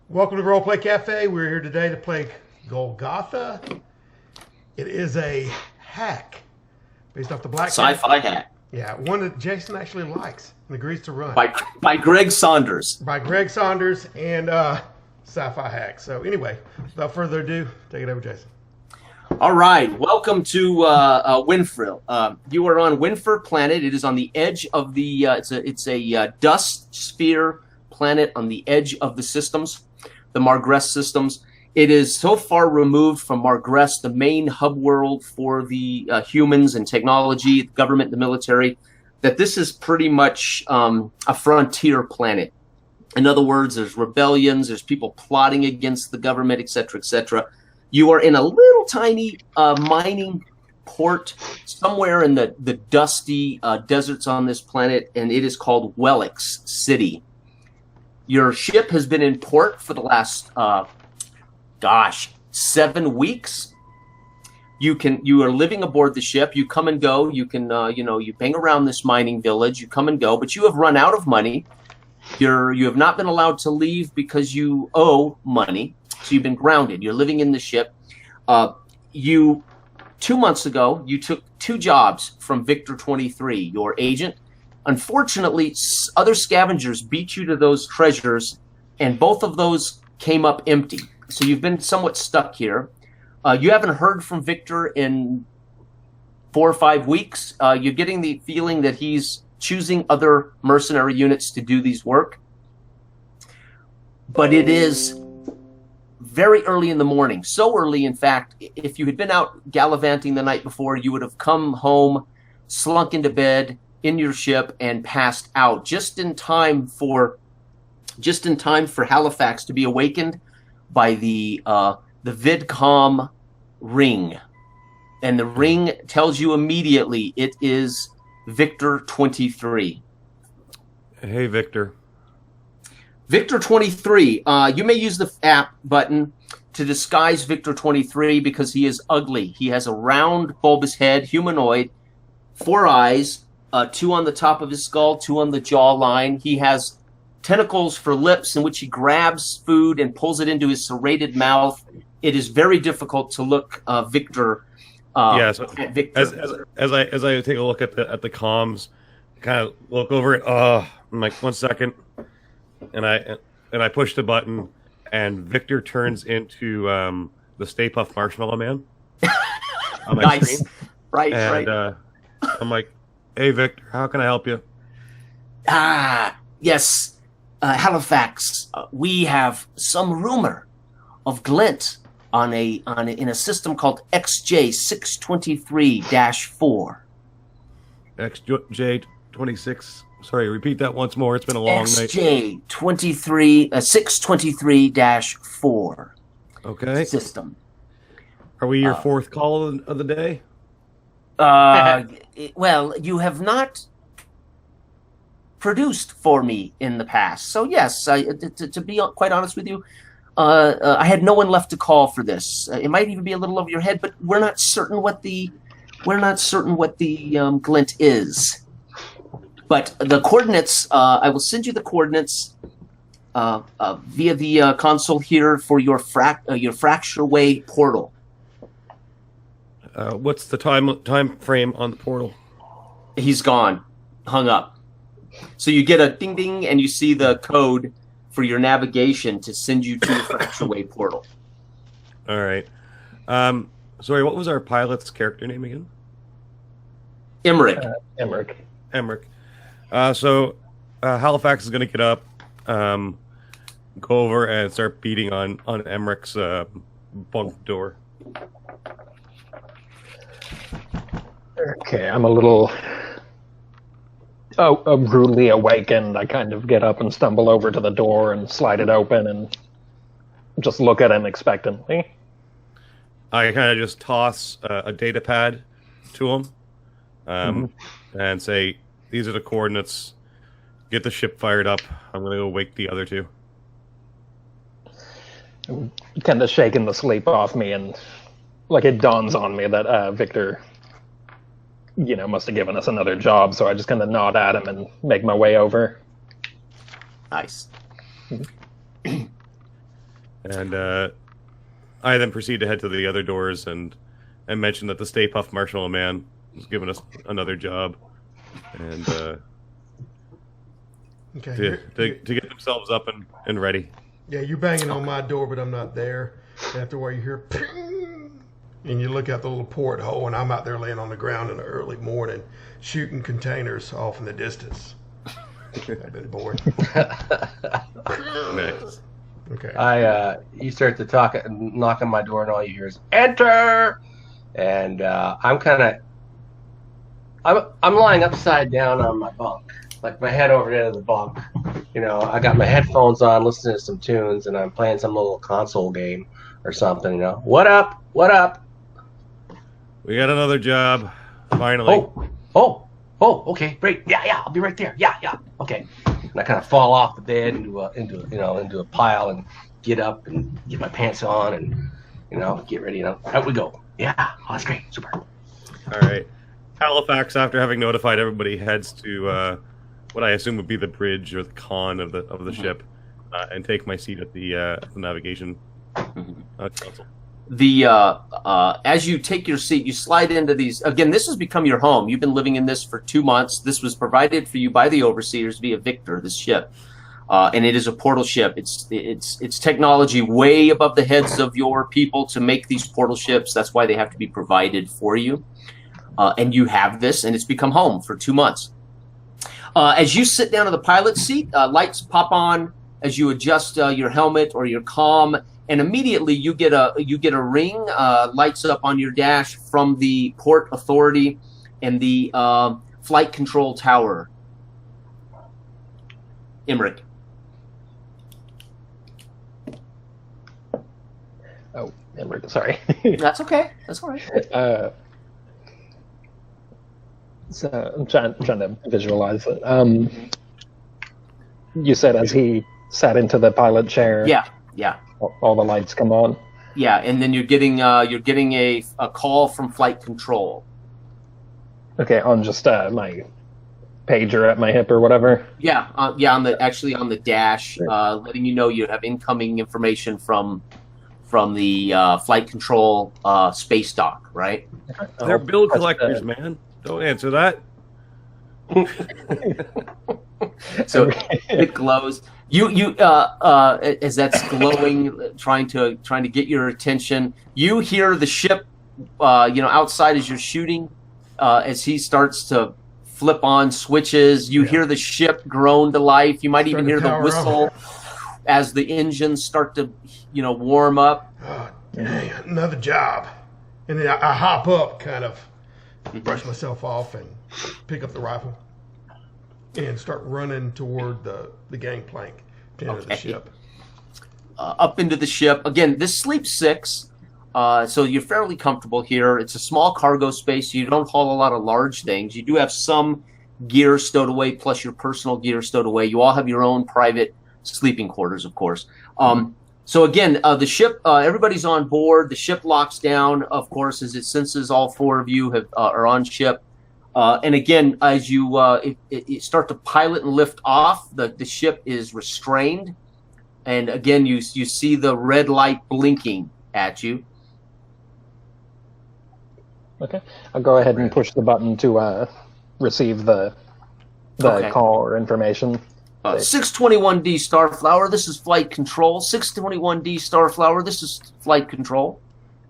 Welcome to Roleplay Cafe. We're here today to play Golgotha. It is a hack based off the Black Sci-fi hack. Yeah, one that Jason actually likes and agrees to run. By Greg Saunders. By Greg Saunders and sci-fi hack. So anyway, without further ado, take it over, Jason. All right, welcome to Winfrill. You are on Winfur planet. It is on the edge of the. It's a dust sphere planet on the edge of the systems, the Margress systems. It is so far removed from Margress, the main hub world for the humans and technology, the government, the military, that this is pretty much a frontier planet. In other words, there's rebellions, there's people plotting against the government, etc., etc. You are in a little tiny mining port somewhere in the dusty deserts on this planet, and it is called Wellix City. Your ship has been in port for the last, 7 weeks. You are living aboard the ship. You come and go. You can, you bang around this mining village. You come and go, but you have run out of money. You have not been allowed to leave because you owe money. So you've been grounded. You're living in the ship. 2 months ago, you took 2 jobs from Victor 23, your agent. Unfortunately, other scavengers beat you to those treasures, and both of those came up empty. So you've been somewhat stuck here. You haven't heard from Victor in 4 or 5 weeks. You're getting the feeling that he's choosing other mercenary units to do these work. But it is very early in the morning. So early, in fact, if you had been out gallivanting the night before, you would have come home, slunk into bed in your ship, and passed out just in time for Halifax to be awakened by the VidCom ring. And the ring tells you immediately it is Victor 23. Hey, Victor. Victor 23, you may use the app button to disguise Victor 23 because he is ugly. He has a round, bulbous head, humanoid, 4 eyes, 2 on the top of his skull, 2 on the jawline. He has tentacles for lips in which he grabs food and pulls it into his serrated mouth. It is very difficult to look Victor. At Victor. As I take a look at the comms, kind of look over it. I'm like, 1 second. And I push the button, and Victor turns into the Stay Puft Marshmallow Man on my nice. screen. Right. I'm like, hey, Victor, how can I help you? Yes, Halifax. We have some rumor of glint in a system called XJ623-4. XJ26. Sorry, repeat that once more. It's been a long night. XJ623-4. Okay. System. Are we your 4th call of the day? Well, you have not produced for me in the past. So yes, to be quite honest with you, I had no one left to call for this. It might even be a little over your head, but we're not certain what the glint is. But the coordinates, I will send you the coordinates via the console here for your fracture way portal. What's the time frame on the portal? He's gone, hung up. So you get a ding ding, and you see the code for your navigation to send you to the fracture way portal. All right. Sorry, what was our pilot's character name again? Emmerich. Emmerich. So Halifax is going to get up, go over and start beating on Emmerich's bunk door. Okay, I'm a little rudely awakened. I kind of get up and stumble over to the door and slide it open and just look at him expectantly. I kind of just toss a data pad to him and say, these are the coordinates. Get the ship fired up. I'm going to go wake the other 2. Kind of shaking the sleep off me, and like it dawns on me that Victor, must have given us another job, so I just kind of nod at him and make my way over. Nice. And I then proceed to head to the other doors and mention that the Stay Puft Marshmallow Man has given us another job, and Okay. to get themselves up and ready. Yeah, you're banging on my door, but I'm not there. After you hear ping, and you look out the little porthole, and I'm out there laying on the ground in the early morning, shooting containers off in the distance. I've been bored. Nice. Okay. You start to knock on my door, and all you hear is "Enter," and I'm lying upside down on my bunk, like my head over the end of the bunk. You know, I got my headphones on, listening to some tunes, and I'm playing some little console game or something. You know, what up? What up? We got another job, finally. Oh, okay, great. Yeah, I'll be right there. Yeah, okay. And I kind of fall off the bed into a pile and get up and get my pants on and get ready. Out we go. Yeah, that's great, super. All right. Halifax, after having notified everybody, heads to what I assume would be the bridge or the con of the ship, and take my seat at the navigation console. As you take your seat, you slide into these. Again, this has become your home. You've been living in this for 2 months. This was provided for you by the overseers via Victor, this ship, and it is a portal ship. It's technology way above the heads of your people to make these portal ships. That's why they have to be provided for you, and you have this, and it's become home for 2 months. As you sit down in the pilot seat, lights pop on as you adjust your helmet or your comm. And immediately you get a ring, lights up on your dash from the Port Authority and the Flight Control Tower. Emmerich. Oh, Emmerich, sorry. That's okay. That's all right. So I'm trying to visualize it. You said as he sat into the pilot chair. Yeah. All the lights come on. Yeah, and then you're getting a call from Flight Control. Okay, on just my pager at my hip or whatever. Yeah, on the dash, letting you know you have incoming information from the Flight Control space dock, right? They're bill collectors, man. Don't answer that. So it glows. You as that's glowing, trying to get your attention. You hear the ship, outside as you're shooting, as he starts to flip on switches. You hear the ship groan to life. You might even hear the whistle as the engines start to, warm up. Oh, dang, another job. And then I hop up, kind of brush myself off, and pick up the rifle and start running toward the gangplank into the ship. Up into the ship. Again, this sleeps 6, so you're fairly comfortable here. It's a small cargo space. So you don't haul a lot of large things. You do have some gear stowed away, plus your personal gear stowed away. You all have your own private sleeping quarters, of course. So again, the ship, everybody's on board. The ship locks down, of course, as it senses all 4 of you are on ship. And again, as you start to pilot and lift off, the ship is restrained. And again, you see the red light blinking at you. Okay. I'll go ahead and push the button to receive the call or information. 621D Starflower, this is Flight Control. 621D Starflower, this is Flight Control.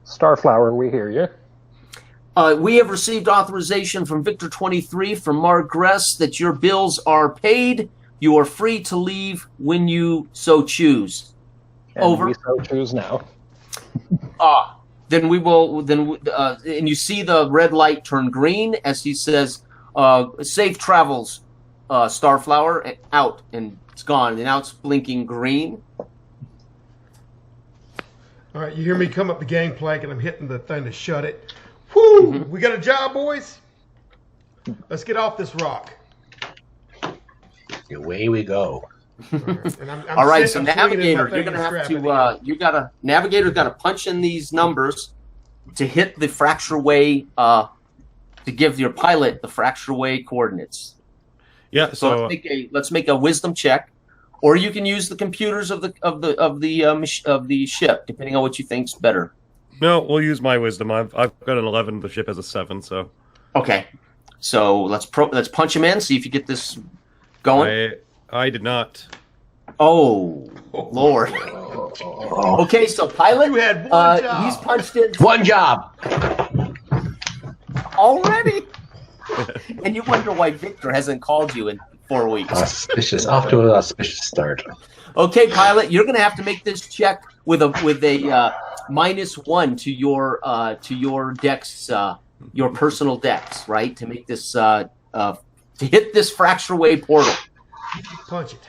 Starflower, we hear you. We have received authorization from Victor 23 from Margress that your bills are paid. You are free to leave when you so choose. And over. We so choose now. Then we will. And you see the red light turn green as he says, "Safe travels, Starflower." And out, and it's gone. And now it's blinking green. All right, you hear me come up the gangplank, and I'm hitting the thing to shut it. Woo! We got a job, boys. Let's get off this rock. Away we go. And I'm all right, so I'm Navigator, swinging you're my going to thing have to, Navigator's got to punch in these numbers to hit the fracture way, to give your pilot the fracture way coordinates. Yeah, So let's make a wisdom check or you can use the computers of the ship, depending on what you think's better. No, we'll use my wisdom. I've got an 11. The ship has a 7. So Okay, so let's punch him in. See if you get this going. I did not. Oh Lord. Okay, so pilot, You had one job. he's punched in One job. already, and you wonder why Victor hasn't called you in 4 weeks. Auspicious. Off to an auspicious start. Okay, pilot, you're going to have to make this check with a -1 to your dex, your personal dex, right? To make this to hit this fracture way portal. Punch it.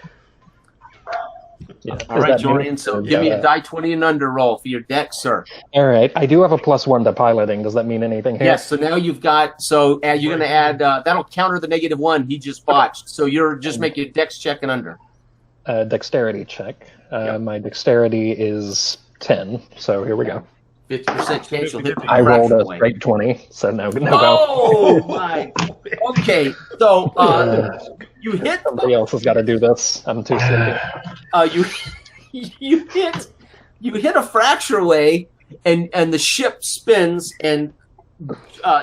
Yeah. All right, Jordan. So give me a die 20 and under roll for your dex, sir. All right. I do have a +1 to piloting. Does that mean anything here? Yes. So now you've got. So you're going to add. That'll counter the -1 he just botched. So you're just making a dex check and under. Dexterity check. Yep. My dexterity is 10. So here we go. 50% chance you'll hit the I rolled fracture a way. straight 20. So no go. Oh my! Okay, so you hit. Somebody else has got to do this. I'm too sleepy. You hit a fracture way, and the ship spins, and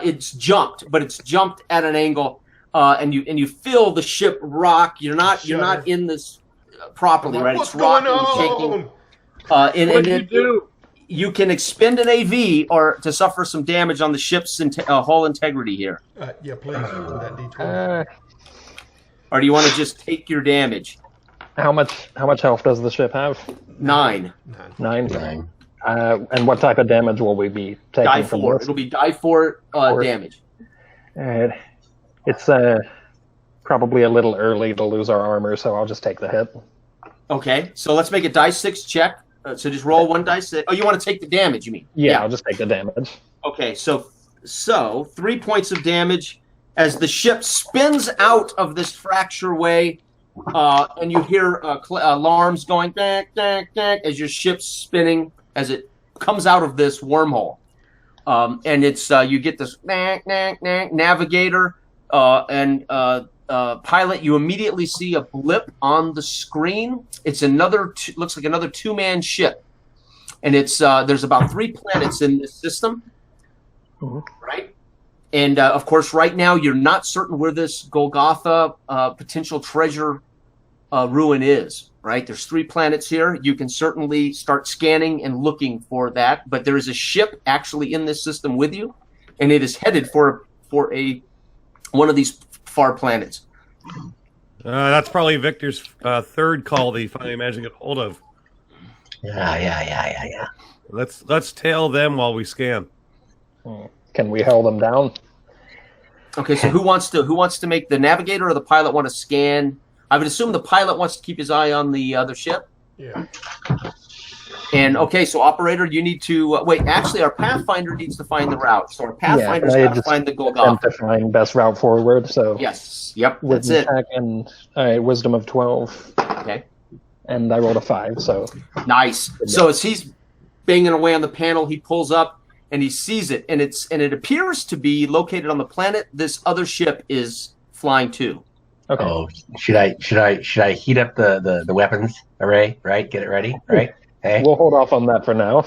it's jumped, but it's jumped at an angle, and you feel the ship rock. You're not in this properly, right? What's It's rocking, going shaking. on? And then you can expend an AV or to suffer some damage on the ship's hull integrity here. Yeah, please. With that D20. Or do you want to just take your damage? How much health does the ship have? 9. 9. And what type of damage will we be taking Die from 4. this? It'll be die 4 damage. It's probably a little early to lose our armor, so I'll just take the hit. Okay, so let's make a die 6 check. So just roll 1 die 6. Oh, you want to take the damage, you mean? Yeah, I'll just take the damage. Okay, so 3 points of damage as the ship spins out of this fracture way, and you hear alarms going dang, dang, dang, as your ship's spinning as it comes out of this wormhole. And it's you get this dang, dang, dang, navigator and pilot. You immediately see a blip on the screen. It's looks like another 2-man ship, and it's there's about 3 planets in this system, right? And of course, right now you're not certain where this Golgotha potential treasure ruin is. Right? There's 3 planets here. You can certainly start scanning and looking for that, but there is a ship actually in this system with you, and it is headed for one of these far planets. That's probably Victor's third call that he finally managed to get hold of. Yeah. Let's tail them while we scan. Can we hold them down? Okay, so who wants to make the navigator or the pilot want to scan? I would assume the pilot wants to keep his eye on the other ship. Yeah. And okay, so operator, you need to wait. Actually, our Pathfinder needs to find the route. So our Pathfinder's got to find the Attempt Golgotha. to find best route forward. So Yes. Yep. That's wisdom it. check and wisdom of 12, Okay. and I rolled a 5. So Nice. So as he's banging away on the panel, he pulls up and he sees it, and it appears to be located on the planet this other ship is flying to. okay. Oh, should I heat up the weapons array? Right, get it ready. Right. Hey. We'll hold off on that for now.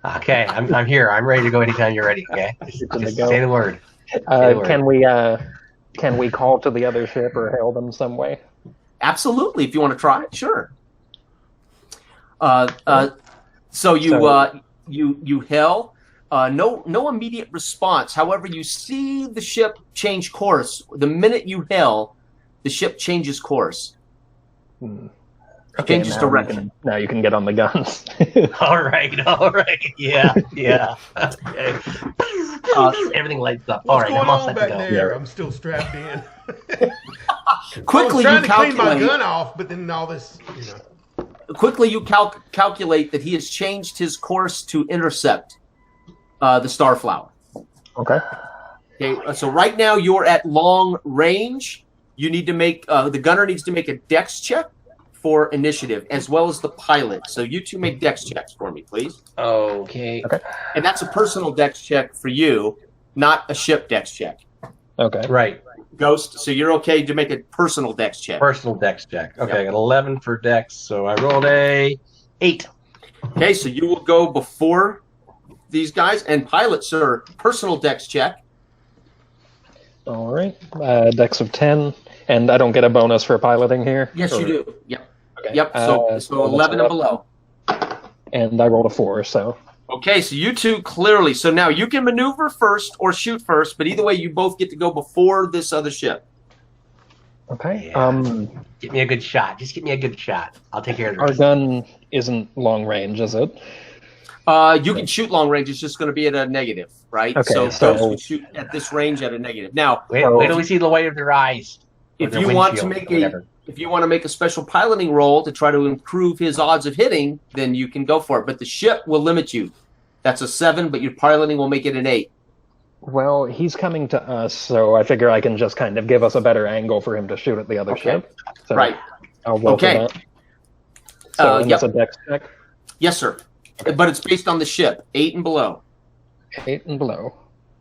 Okay, I'm here. I'm ready to go anytime you're ready. Okay, just say the word. Say the word. Can we call to the other ship or hail them some way? Absolutely, if you want to try it, sure. So you hail. No immediate response. However, you see the ship change course. The minute you hail, the ship changes course. Changes now direction. Now you can get on the guns. All right. Yeah. Okay. Everything lights up. All What's right, I'm going all on set to back go. there? I'm still strapped in. Quickly, I you was trying to clean my calculate. gun off, but then all this, Quickly, you calculate that he has changed his course to intercept the Starflower. Okay. Okay, so right now you're at long range. You need to make the gunner needs to make a dex check for initiative, as well as the pilot. So you two make dex checks for me, please. Okay. And that's a personal dex check for you, not a ship dex check. Okay. Right. Ghost. So you're okay to make a personal dex check. Personal dex check. Okay, Yep. I got 11 for dex, so I rolled a 8. Okay, so you will go before these guys and pilot, sir. Personal dex check. All right. Dex of 10, and I don't get a bonus for piloting here. Yes, Or- you do. Yep. Okay. Yep. So 11 and below. And I rolled a 4, so Okay, so you two clearly. So now you can maneuver first or shoot first, but either way, you both get to go before this other ship. okay. Yeah. Get me a good shot. Just get me a good shot. I'll take care of the Our rest. gun isn't long range, is it? You can shoot long range. It's just going to be at a negative, right? Okay, so so- Ghost would shoot at this range at a negative. Now, Wait So- till we see the white of their eyes. Or if their you want to windshield, make or whatever. if you want to make a special piloting roll to try to improve his odds of hitting, then you can go for it. But the ship will limit you. That's a 7, but your piloting will make it an 8. Well, he's coming to us, so I figure I can just kind of give us a better angle for him to shoot at the other Okay. ship. So Right. I'll roll Okay. for that. So and yep. that's a dex check. Yes, sir. But it's based on the ship, 8 and below. 8 and below.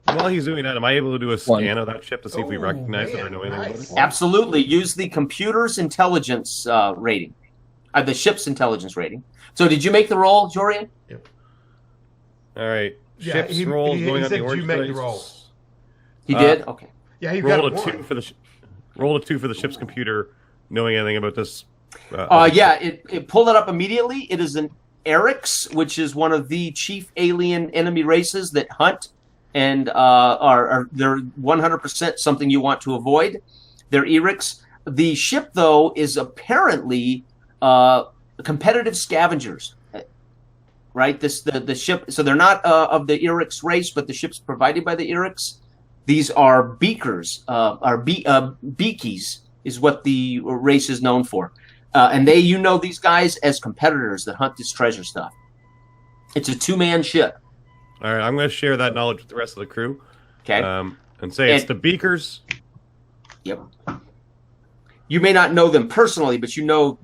While he's doing that, am I able to do a One. scan of that ship to see if we Oh, recognize it or man, know anything nice. about it? Absolutely. Use the computer's intelligence rating, the ship's intelligence rating. So did you make the roll, Jorian? All right. Yeah, Ships he rolls said going on the you orange make the dice. roll. He Uh, did? Okay. Yeah, you got Roll it a 2 for the roll a 2 for the ship's computer, knowing anything about this. Yeah, it pulled it up immediately. It is an Eryx, which is one of the chief alien enemy races that hunt and are they're 100% something you want to avoid. They're Eryx. The ship, though, is apparently competitive scavengers. Right, the ship. So they're not of the Eryx race, but the ship's provided by the Eryx. These are beakers, beakies is what the race is known for, and these guys as competitors that hunt this treasure stuff. It's a 2-man ship. All right, I'm going to share that knowledge with the rest of the crew. Okay. And say it's And- the Beakers. Yep. You may not know them personally, but you know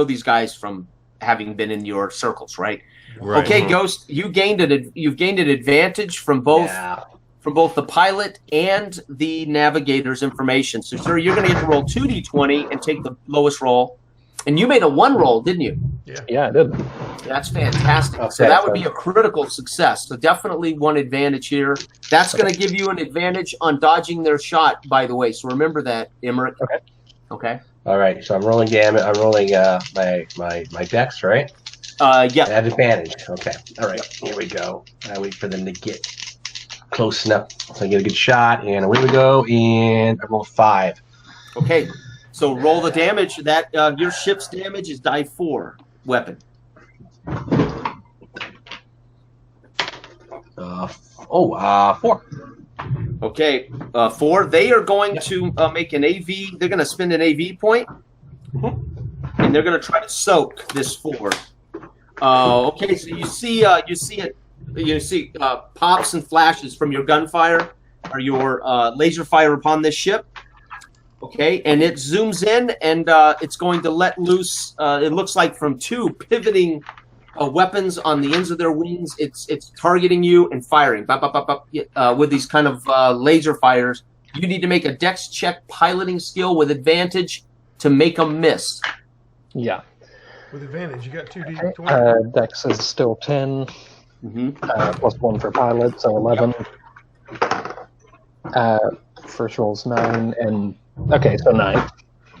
these guys from having been in your circles, right? Right. Okay, Ghost, you've gained an advantage from both the pilot and the navigator's information. So, sir, you're going to get to roll 2d20 and take the lowest roll. And you made a 1 roll, didn't you? Yeah, I did. That's fantastic. So Okay, that would so- be a critical success. So definitely one advantage here. That's going to give you an advantage on dodging their shot, by the way. So remember that, Emmerich. Okay. Okay. All right, so I'm rolling damage. I'm rolling my dex, right? I Yeah. have advantage. Okay. All right, here we go. I wait for them to get close enough so I get a good shot, and away we go. And I roll 5. Okay. So roll the damage. That your ship's damage is die 4 weapon. 4. Okay. 4. They are going to make an AV. They're going to spend an AV point, and they're going to try to soak this 4. Okay. So you see it. You see pops and flashes from your gunfire or your laser fire upon this ship. Okay, and it zooms in, and it's going to let loose. It looks like from 2 pivoting weapons on the ends of their wings. It's targeting you and firing with these kind of laser fires. You need to make a dex check piloting skill with advantage to make them miss. Yeah. With advantage, you got 2d20. Dex is still 10, Mm-hmm. plus 1 for pilot, so 11. First roll's 9, and okay, so 9.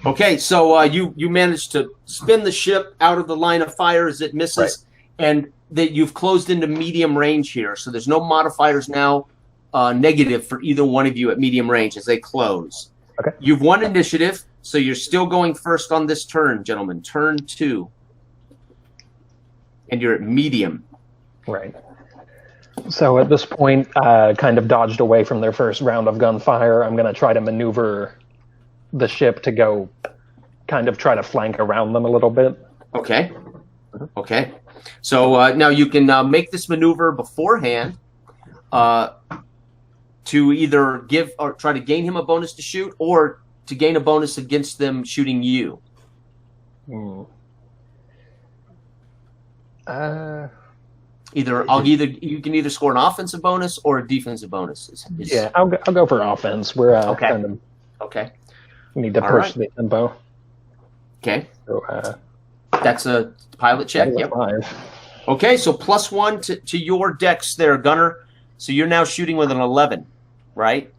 Okay, so you managed to spin the ship out of the line of fire as it misses, and that you've closed into medium range here. So there's no modifiers now negative for either one of you at medium range as they close. Okay. You've won initiative, so you're still going first on this turn, gentlemen. Turn 2. And you're at medium. Right. So at this point, kind of dodged away from their first round of gunfire. I'm going to try to maneuver the ship to go kind of try to flank around them a little bit. Okay. Okay. So now you can make this maneuver beforehand to either give or try to gain him a bonus to shoot or to gain a bonus against them shooting you. You can either score an offensive bonus or a defensive bonus. Yeah, I'll go for offense. We're Okay. kind of Okay. We need to All push right. the tempo. Okay. So, That's a pilot check. that is a Yep. 5. Okay, so +1 to your dex there, Gunner. So you're now shooting with an 11, right?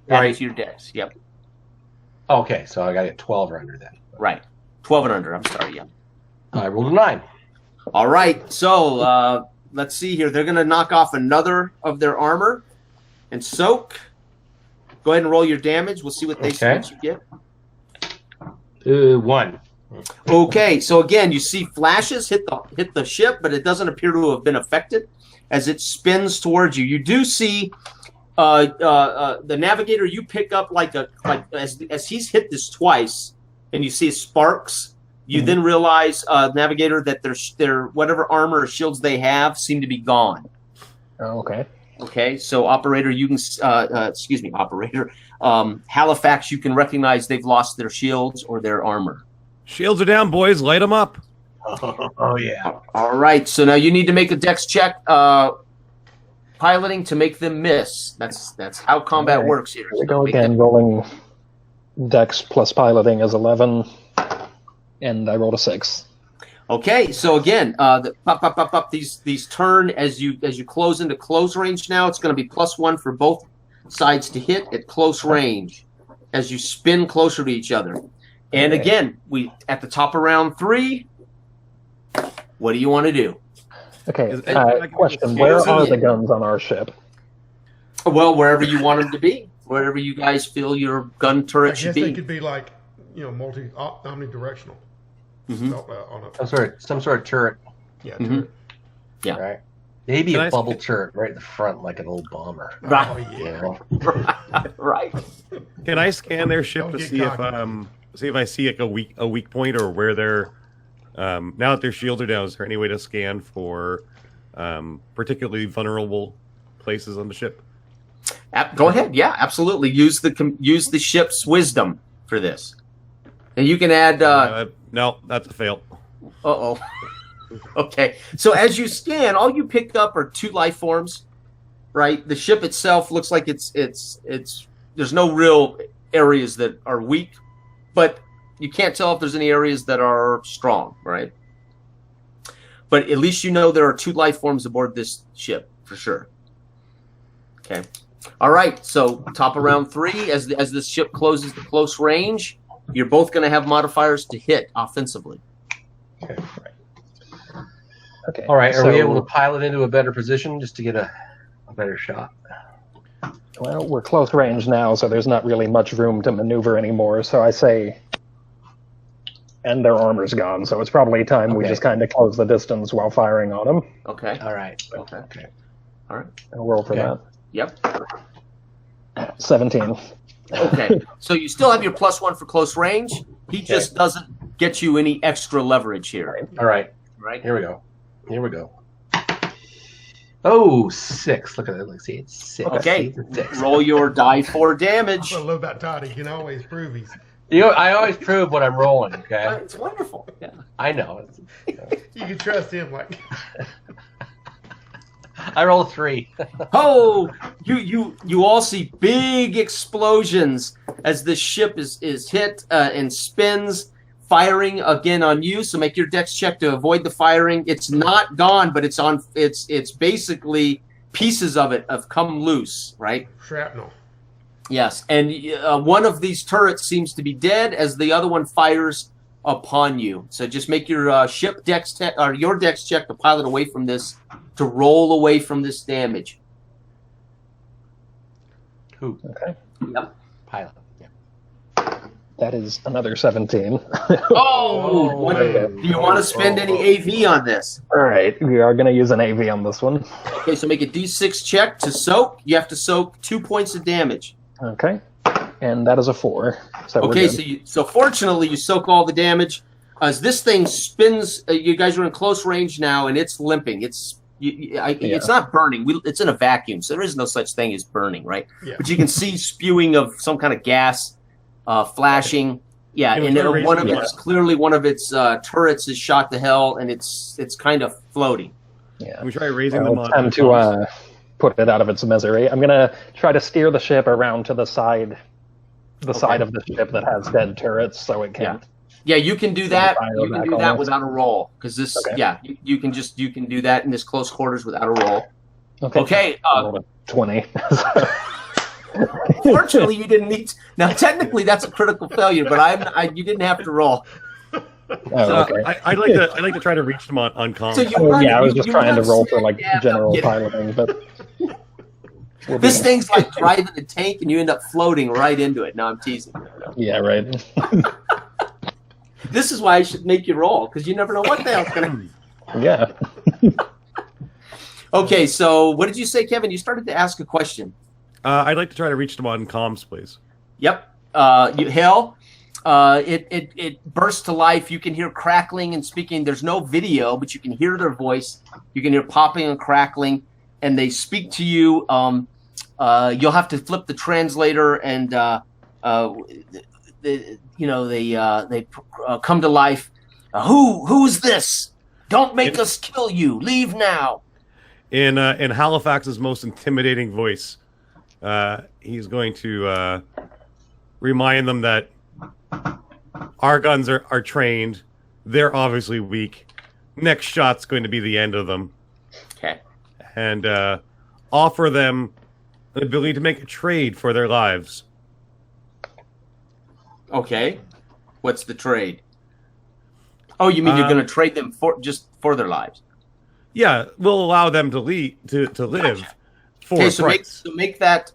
Added Right. to your dex. Yep. Okay, so I got to get 12 or under then. Right. 12 and under. I'm sorry. Yeah. I rolled a 9. All right. So let's see here. They're going to knock off another of their armor and soak. Go ahead and roll your damage. We'll see what they Okay. what you get. 1. Okay. So again, you see flashes hit the ship, but it doesn't appear to have been affected as it spins towards you. You do see the navigator. You pick up as he's hit this twice, and you see sparks. You then realize, navigator, that their whatever armor or shields they have seem to be gone. Oh, okay. Okay, so operator, you can excuse me, operator. Halifax, you can recognize they've lost their shields or their armor. Shields are down, boys. Light them up. Oh, yeah. All right, so now you need to make a dex check, piloting to make them miss. That's how combat All right. works here. Here we So go make again. them- Rolling dex plus piloting is 11, and I rolled a 6. Okay, so again, these turn as you close into close range. Now it's going to be +1 for both sides to hit at close range as you spin closer to each other. And Okay. again, we at the top of round 3. What do you want to do? Okay, Is- I can question. see Where it. are the guns on our ship? Well, wherever you want them to be, wherever you guys feel your gun I turret guess should they be. could be like, omnidirectional. Mhm. On a, Some sort of turret, yeah, Mhm. turret. Yeah. right? Maybe Can a I- bubble turret right in the front, like an old bomber. Right. Oh, You yeah. know? Right. Can I scan their ship Don't to get see cocky. if I see like a weak point or where they're now that their shields are down? Is there any way to scan for particularly vulnerable places on the ship? Go ahead. Yeah, absolutely. Use the ship's wisdom for this. And you can add. No, that's a fail. Uh-oh. Okay. So as you scan, all you pick up are 2 life forms, right? The ship itself looks like it's there's no real areas that are weak, but you can't tell if there's any areas that are strong, right? But at least you know there are 2 life forms aboard this ship for sure. Okay. All right. So top of round 3, as this ship closes to close range, you're both going to have modifiers to hit offensively. Okay. Okay. All right. Are so, we able to pilot into a better position just to get a better shot? Well, we're close range now, so there's not really much room to maneuver anymore. So I say, and their armor's gone, so it's probably time we Okay. just kind of close the distance while firing on them. Okay. All right. Okay. Okay. All right. I'll roll for Okay. Yep. that. 17. Okay. So you still have your +1 for close range. He just doesn't get you any extra leverage here. All right. Right? Here we go. Here we go. Oh, 6. Look at that. Let's see. It's 6. Okay. It's a 6. Roll your die for damage. I love about Todd. He can always prove he's. I always prove what I'm rolling. Okay. It's wonderful. Yeah. I know. You can trust him. Like, I roll a 3. Oh, you all see big explosions as this ship is hit and spins, firing again on you. So make your dex check to avoid the firing. It's not gone, but it's basically pieces of it have come loose, right? shrapnel. Yes, and one of these turrets seems to be dead as the other one fires upon you. So just make your ship dex or your dex check to pilot away from this, to roll away from this damage. Who? Okay. Yep. Pilot. Yeah. That is another 17. Oh, boy. do you want to spend any AV on this? All right, we are going to use an AV on this one. Okay, so make a D6 check to soak. You have to soak 2 points of damage. Okay. And that is a 4. So we're Okay, good. so fortunately you soak all the damage. As this thing spins, you guys are in close range now, and it's limping. It's not burning. It's in a vacuum, so there is no such thing as burning, right? Yeah. But you can see spewing of some kind of gas, flashing. Yeah, Can we and try then one of raising its clearly one of its turrets is shot to hell, and it's kind of floating. Yeah. Can we try raising Well, them it's on? time to put it out of its misery. I'm going to try to steer the ship around to the side the side of the ship that has dead turrets, so it can't. Yeah, you can do that. Fire You can back do on that it. without a roll, because this. Okay. Yeah, you can do that in this close quarters without a roll. Okay. Okay. I rolled a 20. Fortunately, you didn't need. Now, technically, that's a critical failure, but you didn't have to roll. Oh, So okay. I'd like to try to reach them on comms. So you Oh, run- yeah, I was just you trying to run roll for like smack dab general up, get- piloting, but This thing's like driving a tank, and you end up floating right into it. No, I'm teasing. yeah, right. This is why I should make you roll, because you never know what the hell's going to. Yeah. Okay, so what did you say, Kevin? You started to ask a question. I'd like to try to reach them on comms, please. Yep. It bursts to life. You can hear crackling and speaking. There's no video, but you can hear their voice. You can hear popping and crackling, and they speak to you. You'll have to flip the translator, and they come to life. Who's this? Don't make us kill you. Leave now. In Halifax's most intimidating voice, he's going to remind them that our guns are trained. They're obviously weak. Next shot's going to be the end of them. Okay. And offer them the ability to make a trade for their lives. Okay. What's the trade? Oh, you mean you're going to trade them for their lives? Yeah, we'll allow them to live for Okay, a so price. make that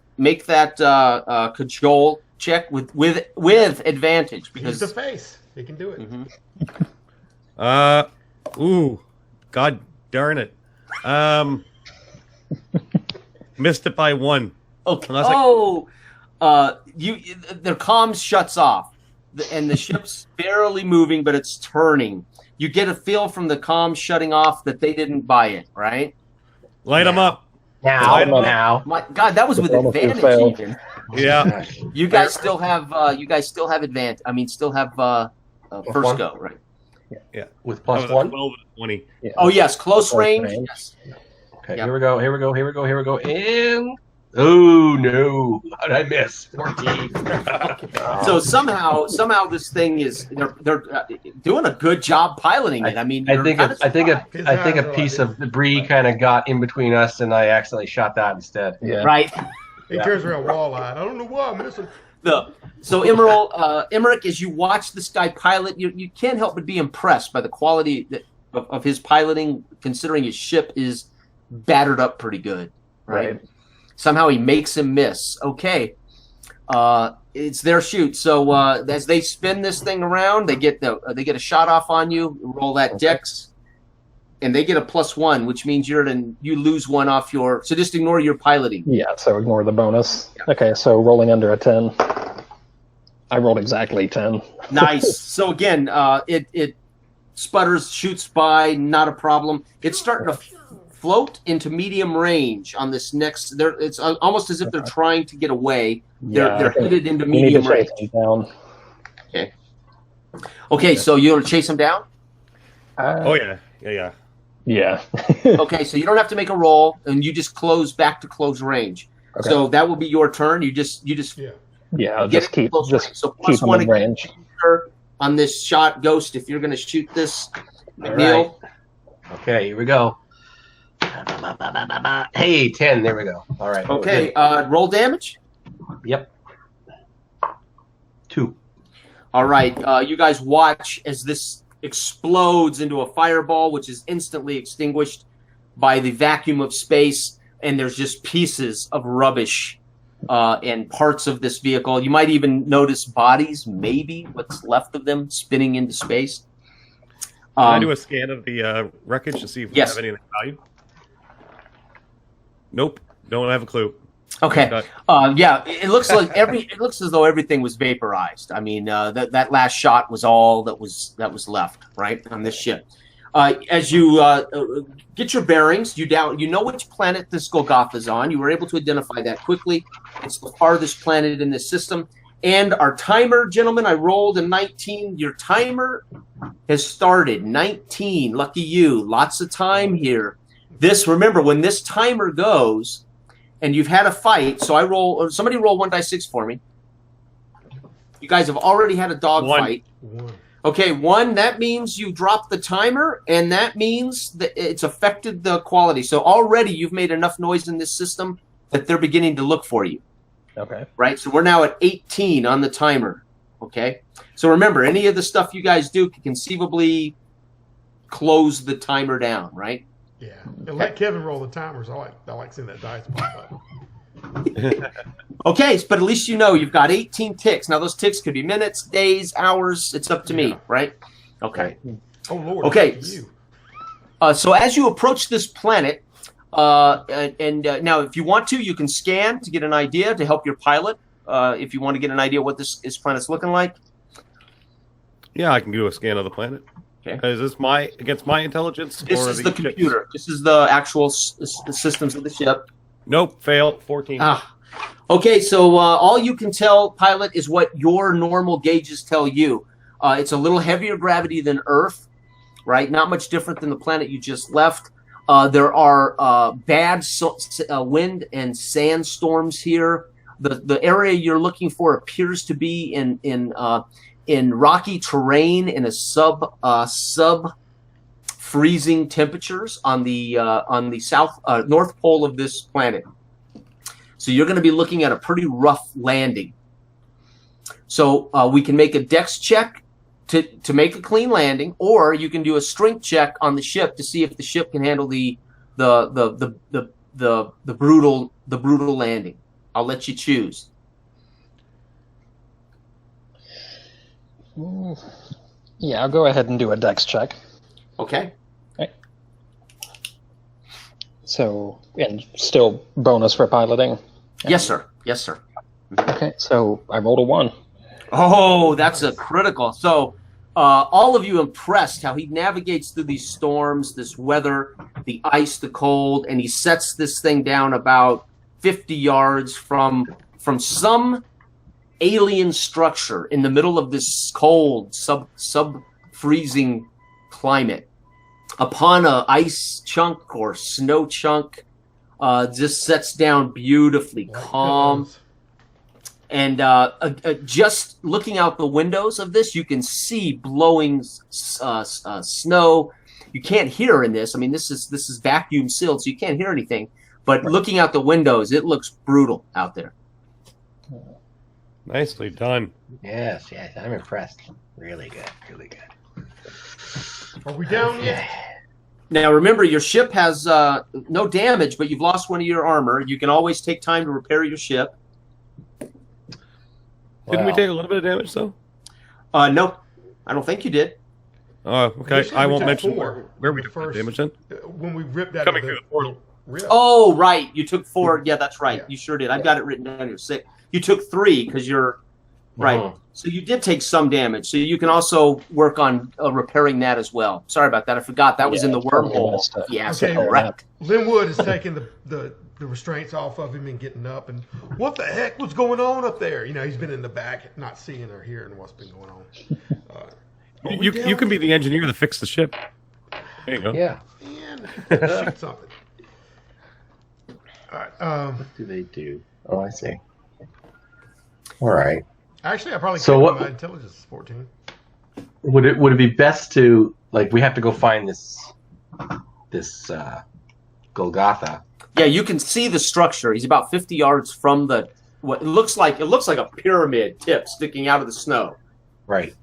cajole check with advantage, He's because the face. He can do it. Ooh, god darn it. Missed it by 1. okay. Unless I- Their comms shuts off, and the ship's barely moving, but it's turning. You get a feel from the comms shutting off that they didn't buy it, right? Light them up. Now. My God, that was with Diplomacy advantage. failed. Even Yeah. you guys still have advantage. I mean, still have first one? go, right? With That plus was a 1. 12 and a 20. Yeah. Oh yes, close Close range. range. Yes. Okay, Yep. here we go. And oh no, how did I miss? 14. So somehow this thing is they're doing a good job piloting it. I mean, I think His a eyes are piece like of debris kind of got in between us, and I accidentally shot that instead. Yeah. right. He carries around wall-eyed. I don't know why I'm missing. So Emmerich, as you watch this guy pilot, you can't help but be impressed by the quality of his piloting, considering his ship is battered up pretty good. Right. Somehow he makes him miss. Okay. It's their shoot. So as they spin this thing around, they get a shot off on you. Roll that dex, and they get a +1, which means you lose 1 off your. So just ignore your piloting. Yeah, so ignore the bonus. Okay, so rolling under a 10. I rolled exactly 10. Nice. So again, it sputters, shoots by, not a problem. It's starting to float into medium range on this next. It's almost as if they're trying to get away. They're headed into We need to medium range. chase them down. Okay, so you want to chase them down? Oh, yeah. Yeah. Yeah. Okay, so you don't have to make a roll, and you just close back to close range. Okay. So that will be your turn. You just Yeah. Yeah, I'll get just it keep close just range. So keep them +1 in range. on this shot, Ghost. If you're going to shoot this, All McNeil. Okay, here we go. Hey, 10. There we go. All right. Okay, roll damage. Yep. 2. All right, you guys watch as this explodes into a fireball, which is instantly extinguished by the vacuum of space, and there's just pieces of rubbish and parts of this vehicle. You might even notice bodies, maybe what's left of them, spinning into space. Can I do a scan of the wreckage to see if we Yes. have anything of value? Nope. Don't have a clue. Okay. Yeah, it looks like it looks as though everything was vaporized. I mean, that last shot was all that was left, right, on this ship. As you get your bearings, you know which planet this Golgotha is on. You were able to identify that quickly. It's the farthest planet in this system. And our timer, gentlemen, I rolled a 19. Your timer has started. 19. Lucky you. Lots of time here. Remember, when this timer goes, and you've had a fight, so somebody roll 1d6 for me. You guys have already had a dogfight. One. Okay, 1, that means you dropped the timer, and that means that it's affected the quality. So already you've made enough noise in this system that they're beginning to look for you. Okay. Right? So we're now at 18 on the timer. Okay? So remember, any of the stuff you guys do can conceivably close the timer down, right? Yeah. And let Kevin roll the timers. I like seeing that dice pop up. Okay, but at least you know you've got 18 ticks. Now, those ticks could be minutes, days, hours. It's up to me, right? Okay. Oh, Lord. Okay. You. So as you approach this planet, now if you want to, you can scan to get an idea to help your pilot. If you want to get an idea what this planet's looking like. Yeah, I can do a scan of the planet. Okay. Is this against my intelligence? This or is the ship's? computer. This is the actual systems of the ship. Nope, fail. 14. Okay, so all you can tell, pilot, is what your normal gauges tell you. It's a little heavier gravity than Earth, right? Not much different than the planet you just left. There are bad wind and sandstorms here. The area you're looking for appears to be in rocky terrain in a sub freezing temperatures on the south north pole of this planet. So you're going to be looking at a pretty rough landing. So we can make a dex check to make a clean landing, or you can do a strength check on the ship to see if the ship can handle the brutal landing. I'll let you choose. Yeah, I'll go ahead and do a dex check. Okay. Right. So, and still bonus for piloting. Yes, sir. Yes, sir. Okay, so I rolled a 1. Oh, that's a critical. So all of you impressed how he navigates through these storms, this weather, the ice, the cold, and he sets this thing down about 50 yards from some alien structure in the middle of this cold, sub-freezing climate. Upon a ice chunk or snow chunk, just sets down beautifully, calm. And just looking out the windows of this, you can see blowing snow. You can't hear in this. I mean, this is vacuum sealed, so you can't hear anything. But looking out the windows, it looks brutal out there. Nicely done. Yes, I'm impressed. Really good, really good. Are we down yet? Now, remember, your ship has no damage, but you've lost one of your armor. You can always take time to repair your ship. Didn't we take a little bit of damage, though? No, I don't think you did. Oh, okay. Usually I we won't took mention 4 where we the took the first- damage then. When we ripped out Coming of through the portal. Rip. Oh, right. You took 4. Yeah, that's right. Yeah. You sure did. I've got it written down here. 6. You took 3 because you're right. Mhm. So you did take some damage. So you can also work on repairing that as well. Sorry about that. I forgot that was in the wormhole. Yeah, Okay. so, right. Linwood is taking the restraints off of him and getting up. And what the heck was going on up there? You know, he's been in the back, not seeing or hearing what's been going on. You can be the engineer that fixed the ship. There you go. Yeah. Man, shoot something. All right. What do they do? Oh, I see. All right. Actually, I probably So kept what- my intelligence is 14. Would it be best to we have to go find this Golgotha? Yeah, you can see the structure. He's about 50 yards from what it looks like a pyramid tip sticking out of the snow. Right.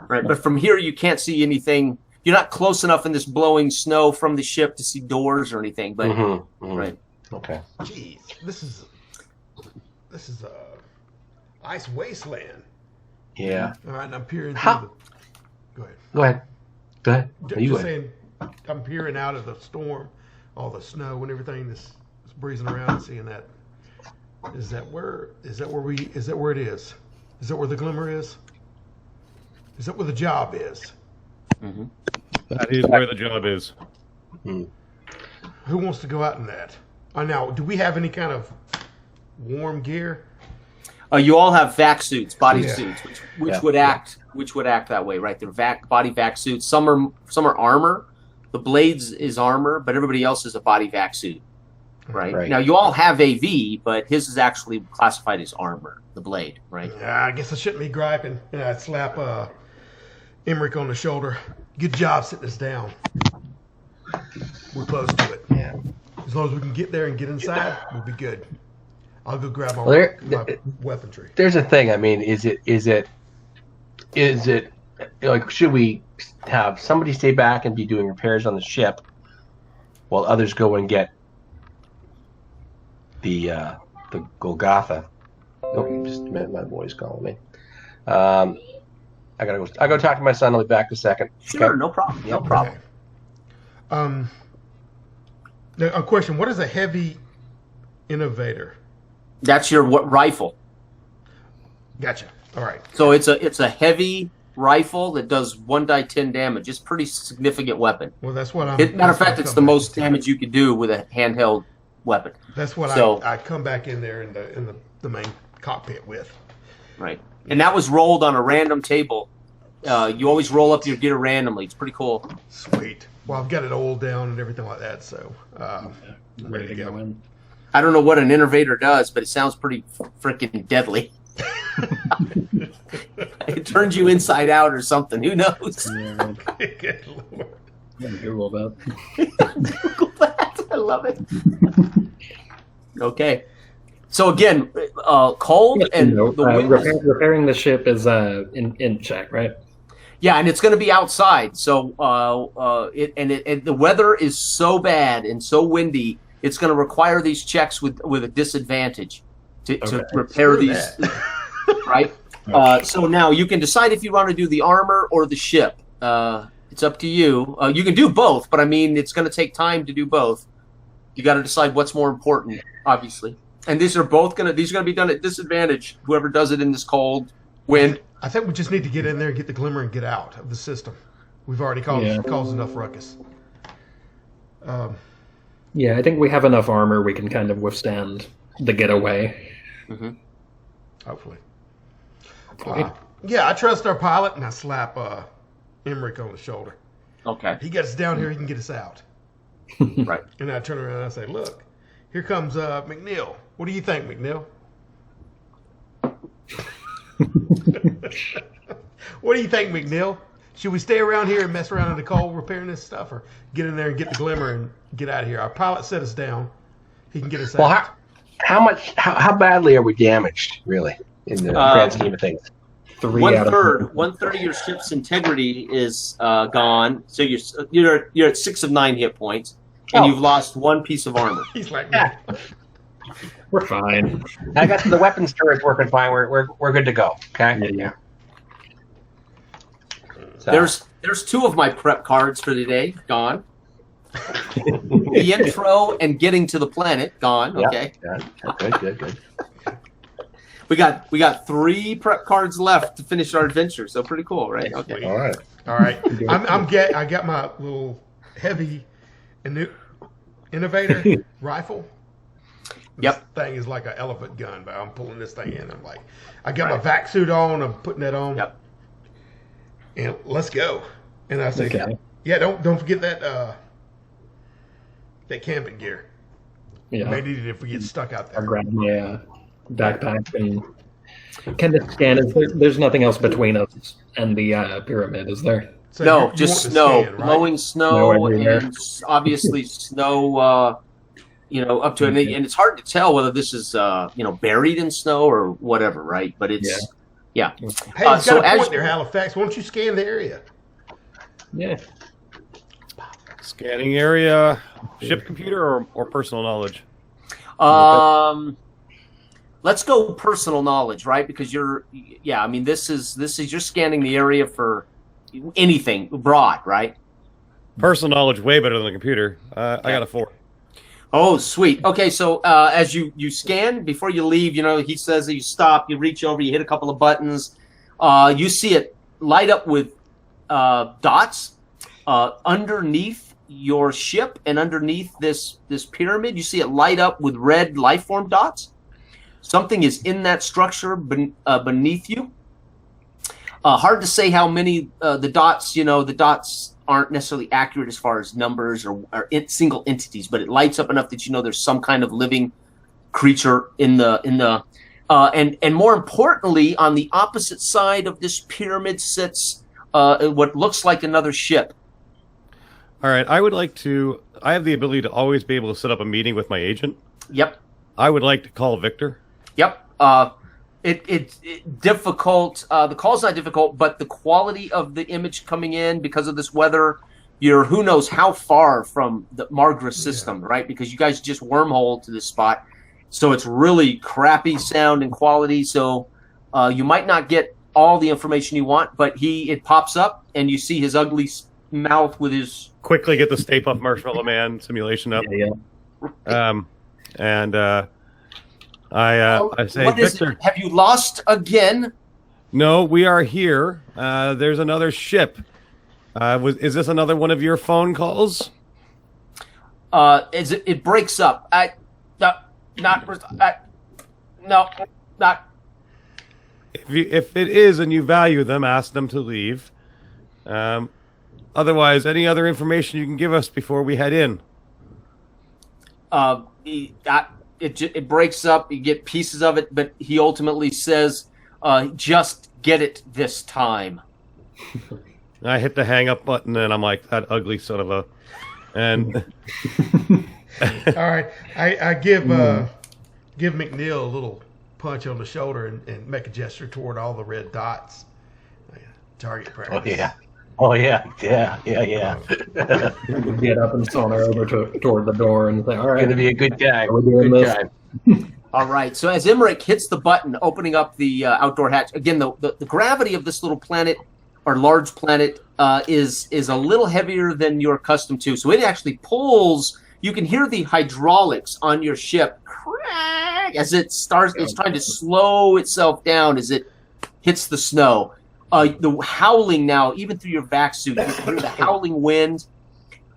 Right, but from here you can't see anything. You're not close enough in this blowing snow from the ship to see doors or anything. But right. Okay. Jeez, this is ice wasteland. Yeah. All right, and I'm peering through How- Go ahead. Go ahead. Just You go ahead. saying, I'm peering out of the storm, all the snow and everything that's breezing around and seeing that. Is that where it is? Is that where the glimmer is? Is that where the job is? That is where the job is. Who wants to go out in that? Now, do we have any kind of warm gear? You all have vac suits, body Yeah. suits, which would act that way, right? They're body vac suits. Some are armor. The blades is armor, but everybody else is a body vac suit. right? Now, you all have AV, but his is actually classified as armor, the blade, right? Yeah, I guess I shouldn't be griping. And I slap Emmerich on the shoulder. Good job sitting us down. We're close to it. Yeah. As long as we can get there and get inside, we'll be good. I'll go grab my weaponry. There's a thing. I mean, is it like, should we have somebody stay back and be doing repairs on the ship while others go and get the Golgotha? Oh, just a minute, my boy's calling me. I gotta talk to my son. I'll be back in a second. Sure, Okay? no problem. No problem. Okay. Now, a question: what is a heavy innovator? That's your rifle. Gotcha. All right. So it's a heavy rifle that does 1d10 damage. It's a pretty significant weapon. Well, that's what I'm. Matter of fact, it's the most damage you could do with a handheld weapon. That's what I come back in there in the main cockpit with. Right. And that was rolled on a random table. You always roll up your gear randomly. It's pretty cool. Sweet. Well, I've got it oiled down and everything like that, so I'm ready to go. in. I don't know what an innovator does, but it sounds pretty freaking deadly. It turns you inside out or something. Who knows? Yeah, Good Lord. Google that. Google that. I love it. Okay. So again, cold and the wind. Repairing the ship is in check, right? Yeah, and it's going to be outside. So the weather is so bad and so windy, it's going to require these checks with a disadvantage to repair these. Right. So now you can decide if you want to do the armor or the ship. It's up to you. You can do both, but I mean, it's going to take time to do both. You got to decide what's more important, obviously. And these are going to be done at disadvantage. Whoever does it in this cold wind. I think we just need to get in there and get the glimmer and get out of the system. We've already caused enough ruckus. Yeah, I think we have enough armor we can kind of withstand the getaway. Mm-hmm. Hopefully. Yeah, I trust our pilot, and I slap Emmerich on the shoulder. Okay. He gets us down here, he can get us out. Right. And I turn around and I say, look, here comes McNeil. What do you think, McNeil? What do you think, McNeil? Should we stay around here and mess around in the cold repairing this stuff, or get in there and get the glimmer and get out of here? Our pilot set us down. He can get us out. How badly are we damaged, really, in the grand scheme of things? One third of your ship's integrity is gone. So you're at 6 of 9 hit points, and you've lost 1 piece of armor. He's like, Yeah. We're fine. I got the weapons turret working fine. We're good to go. Okay. Yeah. So. There's 2 of my prep cards for the day gone. The intro and getting to the planet gone. Okay. Yeah. Good. We got 3 prep cards left to finish our adventure. So pretty cool, right? Okay. All right. I got my little heavy innovator rifle. This thing is like an elephant gun, but I'm pulling this thing in. I'm like, I got my vac suit on. I'm putting that on. Yep. And let's go. And I say, Okay. yeah, don't forget that camping gear. Yeah. May need it if we get stuck out there. I'll grab my backpack and kind of scan. There's nothing else between us and the pyramid, is there? So No, you just want to snow, scan, right? blowing snow, everywhere. and obviously snow. Up to and it's hard to tell whether this is buried in snow or whatever, right? But it's Hey, it's so got a as point there, Halifax. Why don't you scan the area? Yeah. Scanning area, ship computer or personal knowledge? Let's go personal knowledge, right? Because this is you're scanning the area for anything broad, right? Personal knowledge way better than the computer. I got a 4. Oh, sweet. Okay, so as you scan before you leave, he says that you stop, you reach over, you hit a couple of buttons, you see it light up with dots underneath your ship and underneath this pyramid. You see it light up with red life form dots. Something is in that structure beneath you. Hard to say how many the dots aren't necessarily accurate as far as numbers or single entities, but it lights up enough that you know there's some kind of living creature in the and more importantly, on the opposite side of this pyramid sits what looks like another ship. All right, I have the ability to always be able to set up a meeting with my agent. Yep. I would like to call Victor. Yep. It's difficult. The call's not difficult, but the quality of the image coming in because of this weather, you're who knows how far from the Margra system, right? Because you guys just wormhole to this spot. So it's really crappy sound and quality. So you might not get all the information you want, but it pops up and you see his ugly mouth with his... Quickly get the Stay Puft Marshmallow Man simulation up. Yeah. I say, Victor, have you lost again? no, we are here. There's another ship. Is this another one of your phone calls? It breaks up. No. If it is and you value them, ask them to leave. Otherwise, any other information you can give us before we head in? It breaks up. You get pieces of it, but he ultimately says, "Just get it this time." I hit the hang up button and I'm like, that ugly son of a... And All right, I give McNeil a little punch on the shoulder and make a gesture toward all the red dots. Target practice. Oh yeah. Get up and saunter over toward the door and say, all right. Going to be a good guy. We're doing Good this. guy. All right. So as Emmerich hits the button, opening up the outdoor hatch, again, the gravity of this little planet or large planet is a little heavier than you're accustomed to. So it actually pulls. You can hear the hydraulics on your ship crack as it starts. It's trying to slow itself down as it hits the snow. The howling now, even through your vac suit, you can hear the howling wind,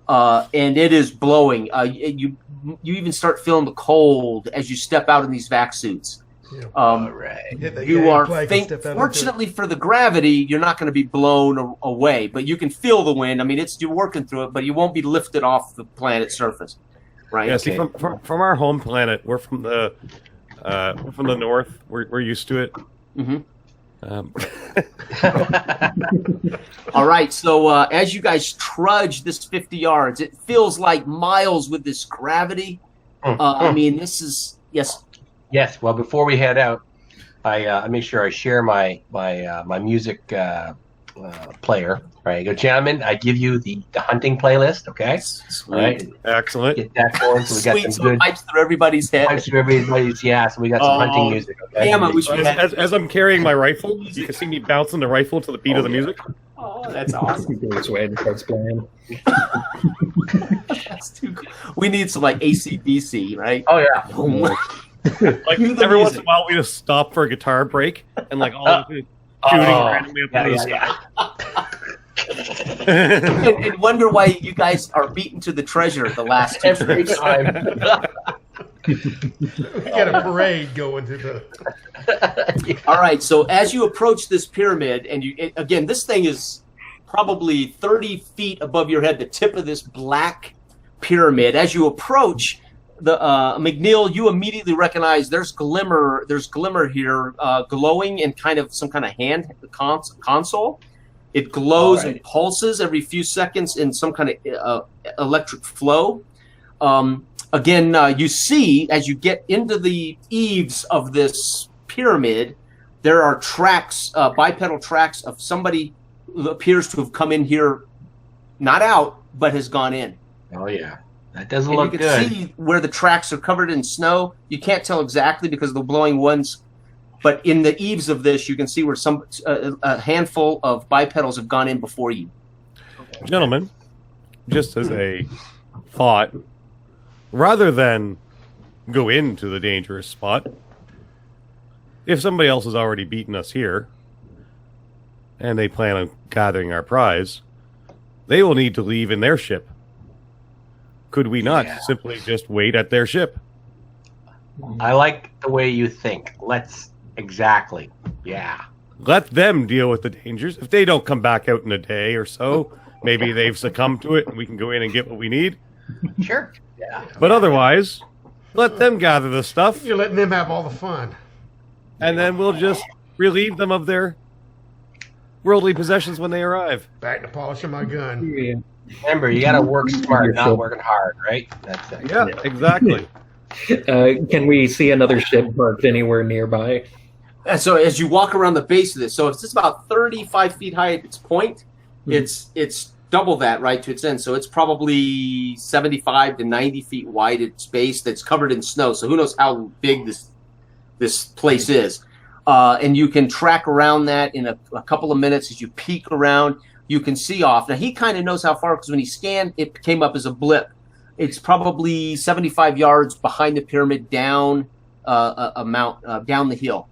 and it is blowing. You even start feeling the cold as you step out in these vac suits. Yeah. All right. You are fortunately for the gravity, you're not going to be blown away, but you can feel the wind. I mean, you're working through it, but you won't be lifted off the planet's surface, right? yeah, see, from our home planet, we're from the north. We're used to it. Mm-hmm. All right, so as you guys trudge this 50 yards, it feels like miles with this gravity. I mean, this is yes. Yes. Well, before we head out, I make sure I share my music player. All right, go, gentlemen. I give you the hunting playlist. Okay. Sweet. All right. Excellent. Get that going. So we got Sweet, some good pipes through everybody's head. pipes through everybody's. Yeah. So we got some hunting music. Okay. Damn, I wish we had. As I'm carrying my rifle, you can see me bouncing the rifle to the beat of the music. Oh, that's awesome. Goes away and starts playing. That's too cool. We need some like AC/DC, right? Oh yeah. Like every once in a while, we just stop for a guitar break and like all of it shooting randomly up in the sky. and wonder why you guys are beaten to the treasure the last two Every trips. time. We got a parade going to the. All right, so as you approach this pyramid, and again, this thing is probably 30 feet above your head, the tip of this black pyramid. As you approach the McNeil, you immediately recognize there's glimmer here, glowing in kind of some kind of hand console. It glows and pulses every few seconds in some kind of electric flow. Again, you see as you get into the eaves of this pyramid, there are tracks, bipedal tracks of somebody who appears to have come in here, not out, but has gone in. Oh yeah, that doesn't And look you good. can see where the tracks are covered in snow. You can't tell exactly because of the blowing winds, but in the eaves of this, you can see where a handful of bipedals have gone in before you. Gentlemen, just as a thought, rather than go into the dangerous spot, if somebody else has already beaten us here and they plan on gathering our prize, they will need to leave in their ship. Could we not simply just wait at their ship? I like the way you think. Exactly. Yeah. Let them deal with the dangers. If they don't come back out in a day or so, maybe they've succumbed to it and we can go in and get what we need. Sure. Yeah. But otherwise, let them gather the stuff, You're letting them have all the fun. and then we'll just relieve them of their worldly possessions when they arrive. Back to polishing my gun. Yeah. Remember, you got to work smart, not working hard, right? That's it. Yeah, exactly. Can we see another ship parked anywhere nearby? And so as you walk around the base of this, so it's just about 35 feet high at its point. It's double that right to its end. So it's probably 75 to 90 feet wide at its base that's covered in snow. So who knows how big this place is. And you can track around that in a couple of minutes as you peek around. You can see off. Now, he kind of knows how far because when he scanned, it came up as a blip. It's probably 75 yards behind the pyramid down down the hill.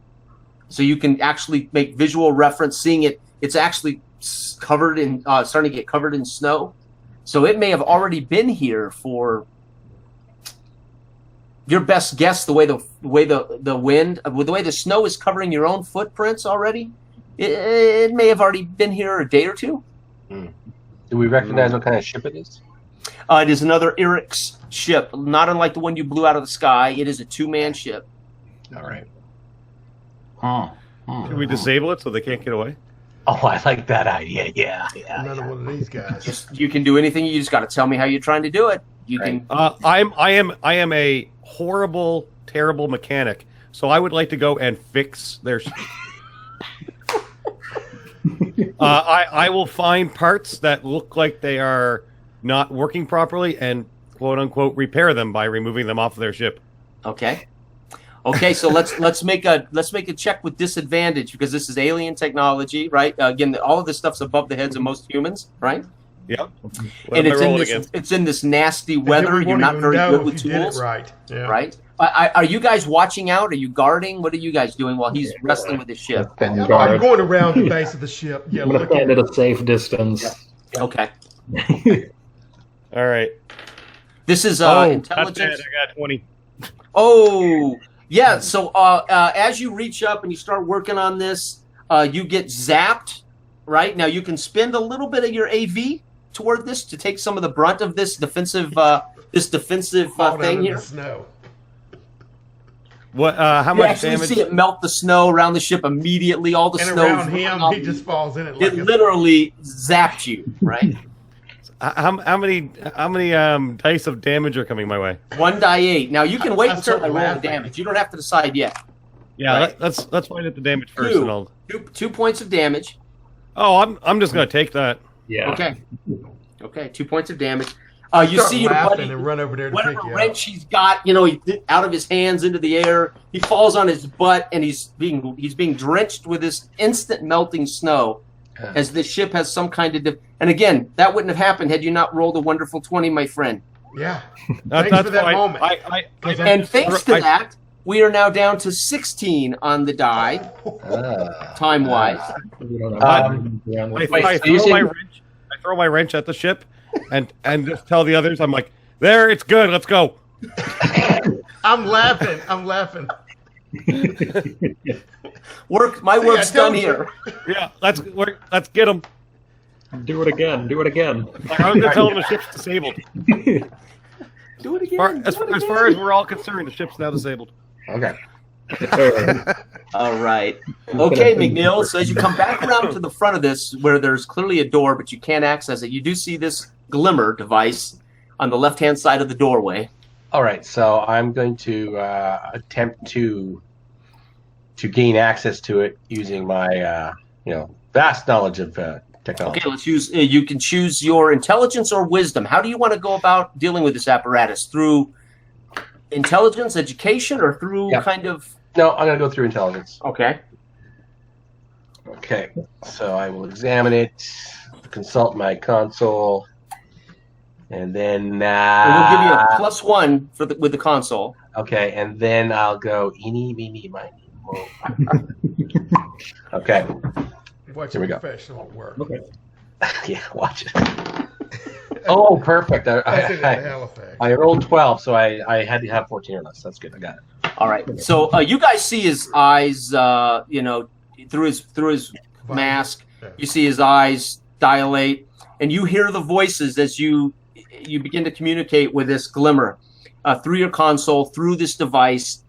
So you can actually make visual reference, seeing it. It's actually covered in starting to get covered in snow. So it may have already been here for your best guess. The way the wind, the way the snow is covering your own footprints already, it may have already been here a day or two. Do we recognize what kind of ship it is? It is another Eric's ship, not unlike the one you blew out of the sky. It is a 2-man ship. All right. Can we disable it so they can't get away? Oh, I like that idea. Yeah. Another one of these guys. You can do anything. You just got to tell me how you're trying to do it. You Right. can. I am a horrible, terrible mechanic, so I would like to go and fix their. I will find parts that look like they are not working properly and quote unquote repair them by removing them off of their ship. Okay. So let's make a check with disadvantage because this is alien technology, right? Again, all of this stuff's above the heads of most humans, right? Yep. And it's in this nasty weather. You're not very good with tools, Right. Yeah. right? Are you guys watching out? Are you guarding? What are you guys doing while he's wrestling with his ship? I'm going around the base of the ship. Yeah, I'm going to stand at a safe distance. Okay. All right. This is That's intelligence. bad. I got 20. Oh, yeah. So as you reach up and you start working on this, you get zapped, right? Now you can spend a little bit of your AV toward this to take some of the brunt of this defensive Fall thing down in here. the snow. What? How You much actually damage? see it melt the snow around the ship immediately. All the And snow around him, he just falls in it like it literally zapped you, right? How many dice of damage are coming my way? 1d8. Now you can wait I until start I roll the laughing. damage. You don't have to decide yet. Yeah, Right. let's find out the damage first. Two. And I'll... 2 points of damage. Oh, I'm just gonna take that. Yeah. Okay. 2 points of damage. You Start see your laughing buddy, and run over there to whatever pick you wrench up. he's got, he out of his hands into the air. He falls on his butt, and he's being drenched with this instant melting snow. As the ship has some kind of and again, that wouldn't have happened had you not rolled a wonderful 20, my friend. Yeah. That's Thanks for that fine. moment. And thanks to that, we are now down to 16 on the die, time wise. We don't have I throw my wrench at the ship, and just tell the others, I'm like, there, it's good. Let's go. I'm laughing. My work's I done told you. here. Yeah, let's get them. Do it again. Like, I was gonna tell them the ship's disabled. Do it again. As far as we're all concerned, the ship's now disabled. Okay. All right. Okay, McNeil. So as you come back around to the front of this, where there's clearly a door, but you can't access it, you do see this glimmer device on the left-hand side of the doorway. All right. So I'm going to attempt to gain access to it using my vast knowledge of technology. Okay, let's use. You can choose your intelligence or wisdom. How do you want to go about dealing with this apparatus? Through intelligence, education, or through kind of? No, I'm going to go through intelligence. Okay. Okay. So I will examine it, consult my console, and then We'll give you a +1 with the console. Okay, and then I'll go eeny, meeny, miny, mo. Okay. Watch Here we a go. professional at work. Okay. Yeah, watch it. Oh, perfect. That's in Halifax. I rolled 12, so I had to have 14 or less. That's good. I got it. All right. So you guys see his eyes, through his mask. Yeah. You see his eyes dilate, and you hear the voices as you begin to communicate with this glimmer through your console, through this device,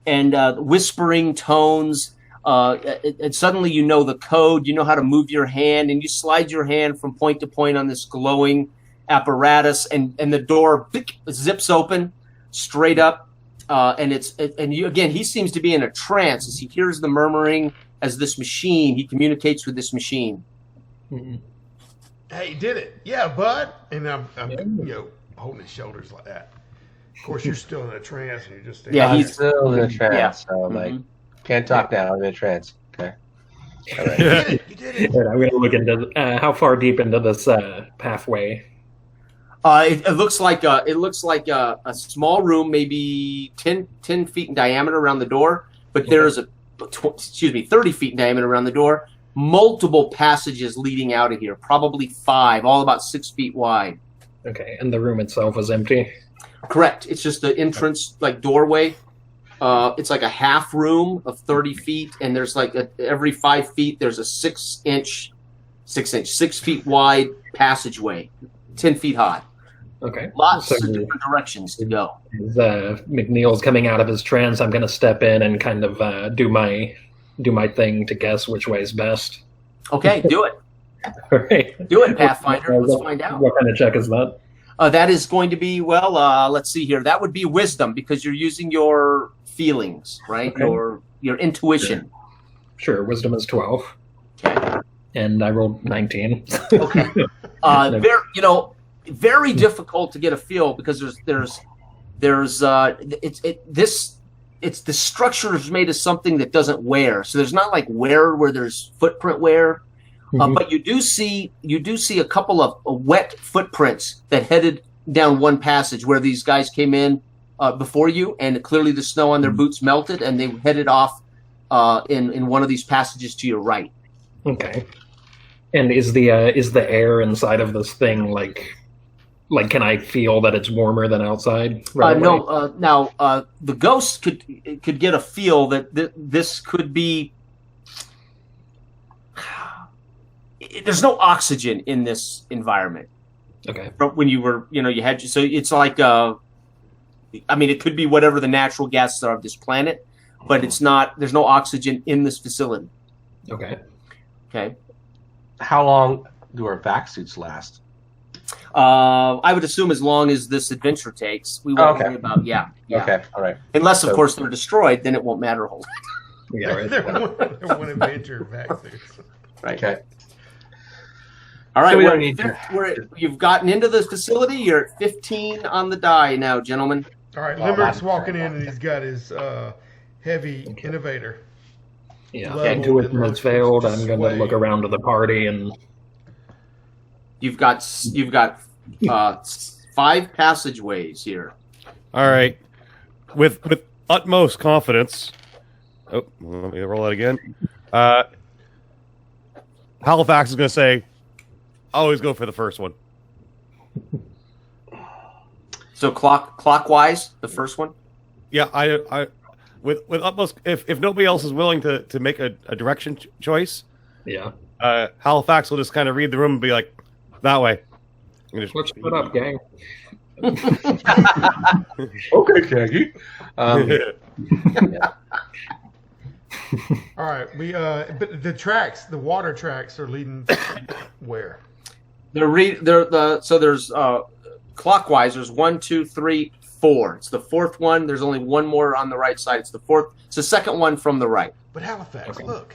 and whispering tones. And suddenly you know the code, you know how to move your hand, and you slide your hand from point to point on this glowing apparatus, and the door zips open straight up, and you again. He seems to be in a trance as he hears the murmuring as this machine. He communicates with this machine. Mm-hmm. Hey, did it? Yeah, bud. And I'm holding his shoulders like that. Of course, you're still in a trance, and you're just he's still in a trance. Yeah. So I'm like, can't talk now. I'm in a trance. Okay. All right. You did it. I'm going to look into how far deep into this pathway. It looks like a small room, maybe 10 feet in diameter around the door. But there's 30 feet in diameter around the door. Multiple passages leading out of here, probably 5, all about 6 feet wide. Okay, and the room itself is empty. Correct. It's just the entrance, like doorway. It's like a half room of 30 feet, and there's like every 5 feet there's a 6 feet wide passageway, 10 feet high. Okay. Lots of different directions to go. As McNeil's coming out of his trance, I'm going to step in and kind of do my thing to guess which way is best. Okay, do it. All right. Do it, Pathfinder. Let's find out. What kind of check is that? That is going to be, let's see here. That would be wisdom because you're using your feelings, right? Okay. Your intuition. Sure. Wisdom is 12. Okay. And I rolled 19. Okay. Very difficult to get a feel because it's the structure is made of something that doesn't wear. So there's not like wear where there's footprint wear. But you do see a couple of wet footprints that headed down one passage where these guys came in before you, and clearly the snow on their boots melted, and they headed off in one of these passages to your right. Okay. And is the air inside of this thing like can I feel that it's warmer than outside? No. Now the ghost could get a feel that this could be. There's no oxygen in this environment. Okay. But when you were, you had, so it's like, it could be whatever the natural gases are of this planet, but it's not, there's no oxygen in this facility. Okay. Okay. How long do our vac suits last? I would assume as long as this adventure takes, we won't worry about, yeah. Okay. All right. Unless, of course, they're destroyed, then it won't matter a whole lot. Yeah, right. They're one adventure vaccines. Right. Okay. All right, So you've gotten into the facility. You're at 15 on the die now, gentlemen. All right, Limerick's walking in and he's got his heavy innovator. Yeah, level intuition has failed. I'm going to look around to the party and you've got 5 passageways here. All right, with utmost confidence. Oh, let me roll that again. Halifax is going to say, always go for the first one. So clockwise, the first one? Yeah, I with utmost, if nobody else is willing to make a direction choice, yeah, Halifax will just kind of read the room and be like, that way. Let's split up, gang. Okay, Shaggy. Yeah. All right, but the water tracks are leading where? So there's clockwise. There's 1, 2, 3, 4. It's the fourth one. There's only one more on the right side. It's the fourth. It's the second one from the right. But Halifax, look,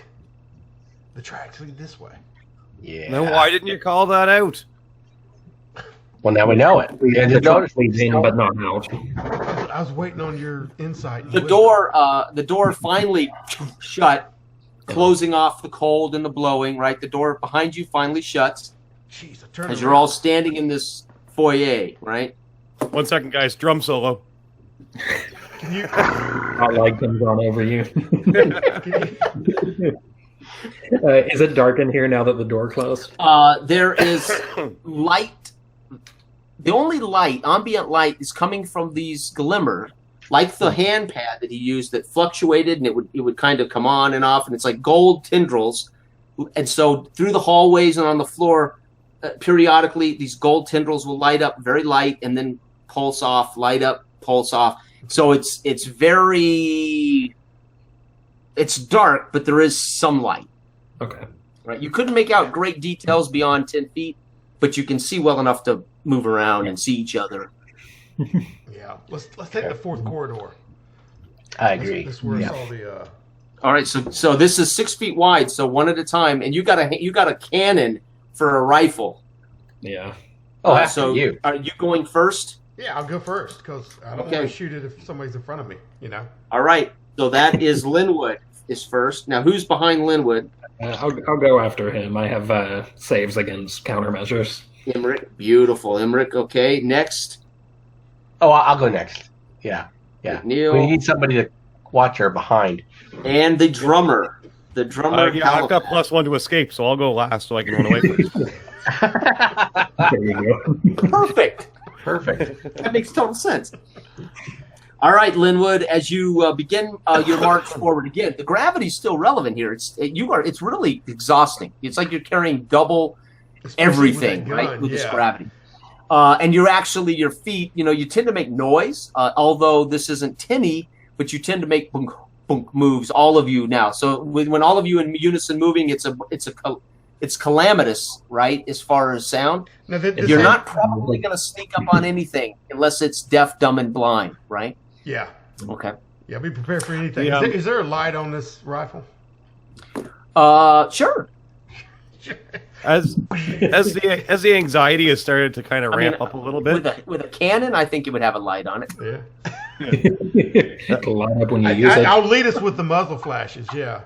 the tracks lead this way. Yeah. Then why didn't you call that out? Well, now we know it. The truck leads in, but not out. I was waiting on your insight. The door finally shut, closing off the cold and the blowing. Right, the door behind you finally shuts. Jeez, I turned as you're all standing in this foyer. Right. 1 second, guys. Drum solo. Can you? I like comes on over you. Is it dark in here now that the door closed? There is light. The only ambient light, is coming from these glimmer, like the hand pad that he used that fluctuated, and it would kind of come on and off, and it's like gold tendrils. And so through the hallways and on the floor, periodically these gold tendrils will light up very light and then pulse off, light up, pulse off. So it's dark, but there is some light. Okay. Right. You couldn't make out great details beyond 10 feet, but you can see well enough to move around and see each other. Yeah. Let's take the fourth corridor. I agree. That's where it's all the. All right. So this is 6 feet wide. So one at a time, and you got a cannon for a rifle. Yeah. Oh, after so you. Are you going first? Yeah, I'll go first because I don't want to shoot it if somebody's in front of me. You know. All right. So that is Linwood is first. Now who's behind Linwood? I'll go after him. I have saves against countermeasures. Emmerich. Beautiful. Emmerich. Okay. Next. Oh, I'll go next. Yeah. Neil. We need somebody to watch our behind. And the drummer. The drummer. Yeah, I've got +1 to escape, so I'll go last so I can run away first. There you go. Perfect. That makes total sense. All right, Linwood, as you begin your march forward again, the gravity's still relevant here. It's really exhausting. It's like you're carrying double everything, right, with this gravity. And you're actually, your feet, you tend to make noise, although this isn't tinny, but you tend to make bunk, bunk moves, all of you now. So when all of you in unison moving, it's calamitous, right, as far as sound. Now, You're not probably going to sneak up on anything unless it's deaf, dumb, and blind, right? Yeah. Okay. Yeah, be prepared for anything. Yeah. Is there a light on this rifle? Sure. As the anxiety has started to kind of ramp up a little bit. With a cannon, I think it would have a light on it. Yeah. It'll light up when you use it. I'll lead us with the muzzle flashes. Yeah.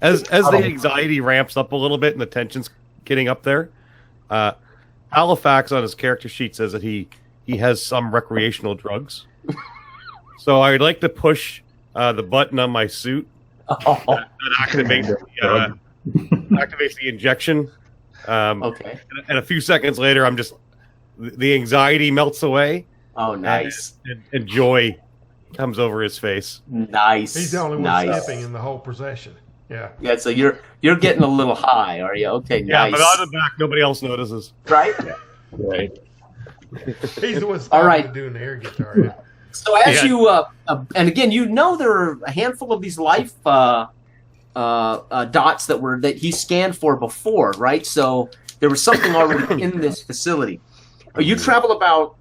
As the anxiety ramps up a little bit and the tension's getting up there, Halifax on his character sheet says that he has some recreational drugs. So I'd like to push the button on my suit that activates the injection. Okay. And a few seconds later, the anxiety melts away. Oh, nice. And joy comes over his face. Nice. He's the only one skipping in the whole procession. Yeah. Yeah, so you're getting a little high, are you? Okay, Yeah, nice. but on the back, nobody else notices. Right? Right. He's the one All right. doing the air guitar. Yeah. So as you, and again, there are a handful of these life dots that he scanned for before, right? So there was something already in this facility. You travel about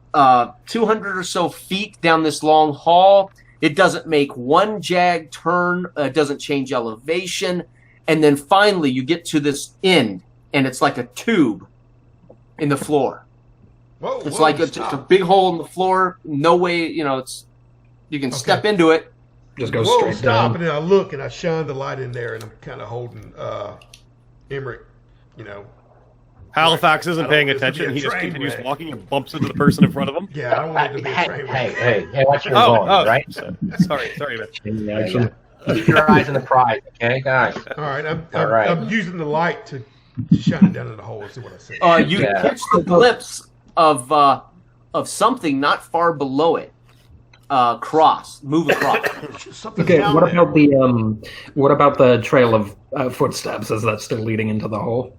200 or so feet down this long hall. It doesn't make one jag turn. It doesn't change elevation. And then finally you get to this end, and it's like a tube in the floor. Whoa, It's like just a big hole in the floor. No way, you can step into it. Just go Whoa, straight stop. down. And then I look and I shine the light in there and I'm kind of holding Emmerich, Halifax isn't paying this to be attention. a He just train continues wreck. walking and bumps into the person in front of him. Yeah, I don't want it to be a train wreck. Hey, watch your going, right? Sorry, man. Chain reaction. Keep your eyes on the prize, okay, guys? All right, All right. I'm using the light to shine it down in the hole and see what I see. You catch the glimpse of something not far below it. Move across. Something's Okay, down what there. about the trail of footsteps? Is that still leading into the hole?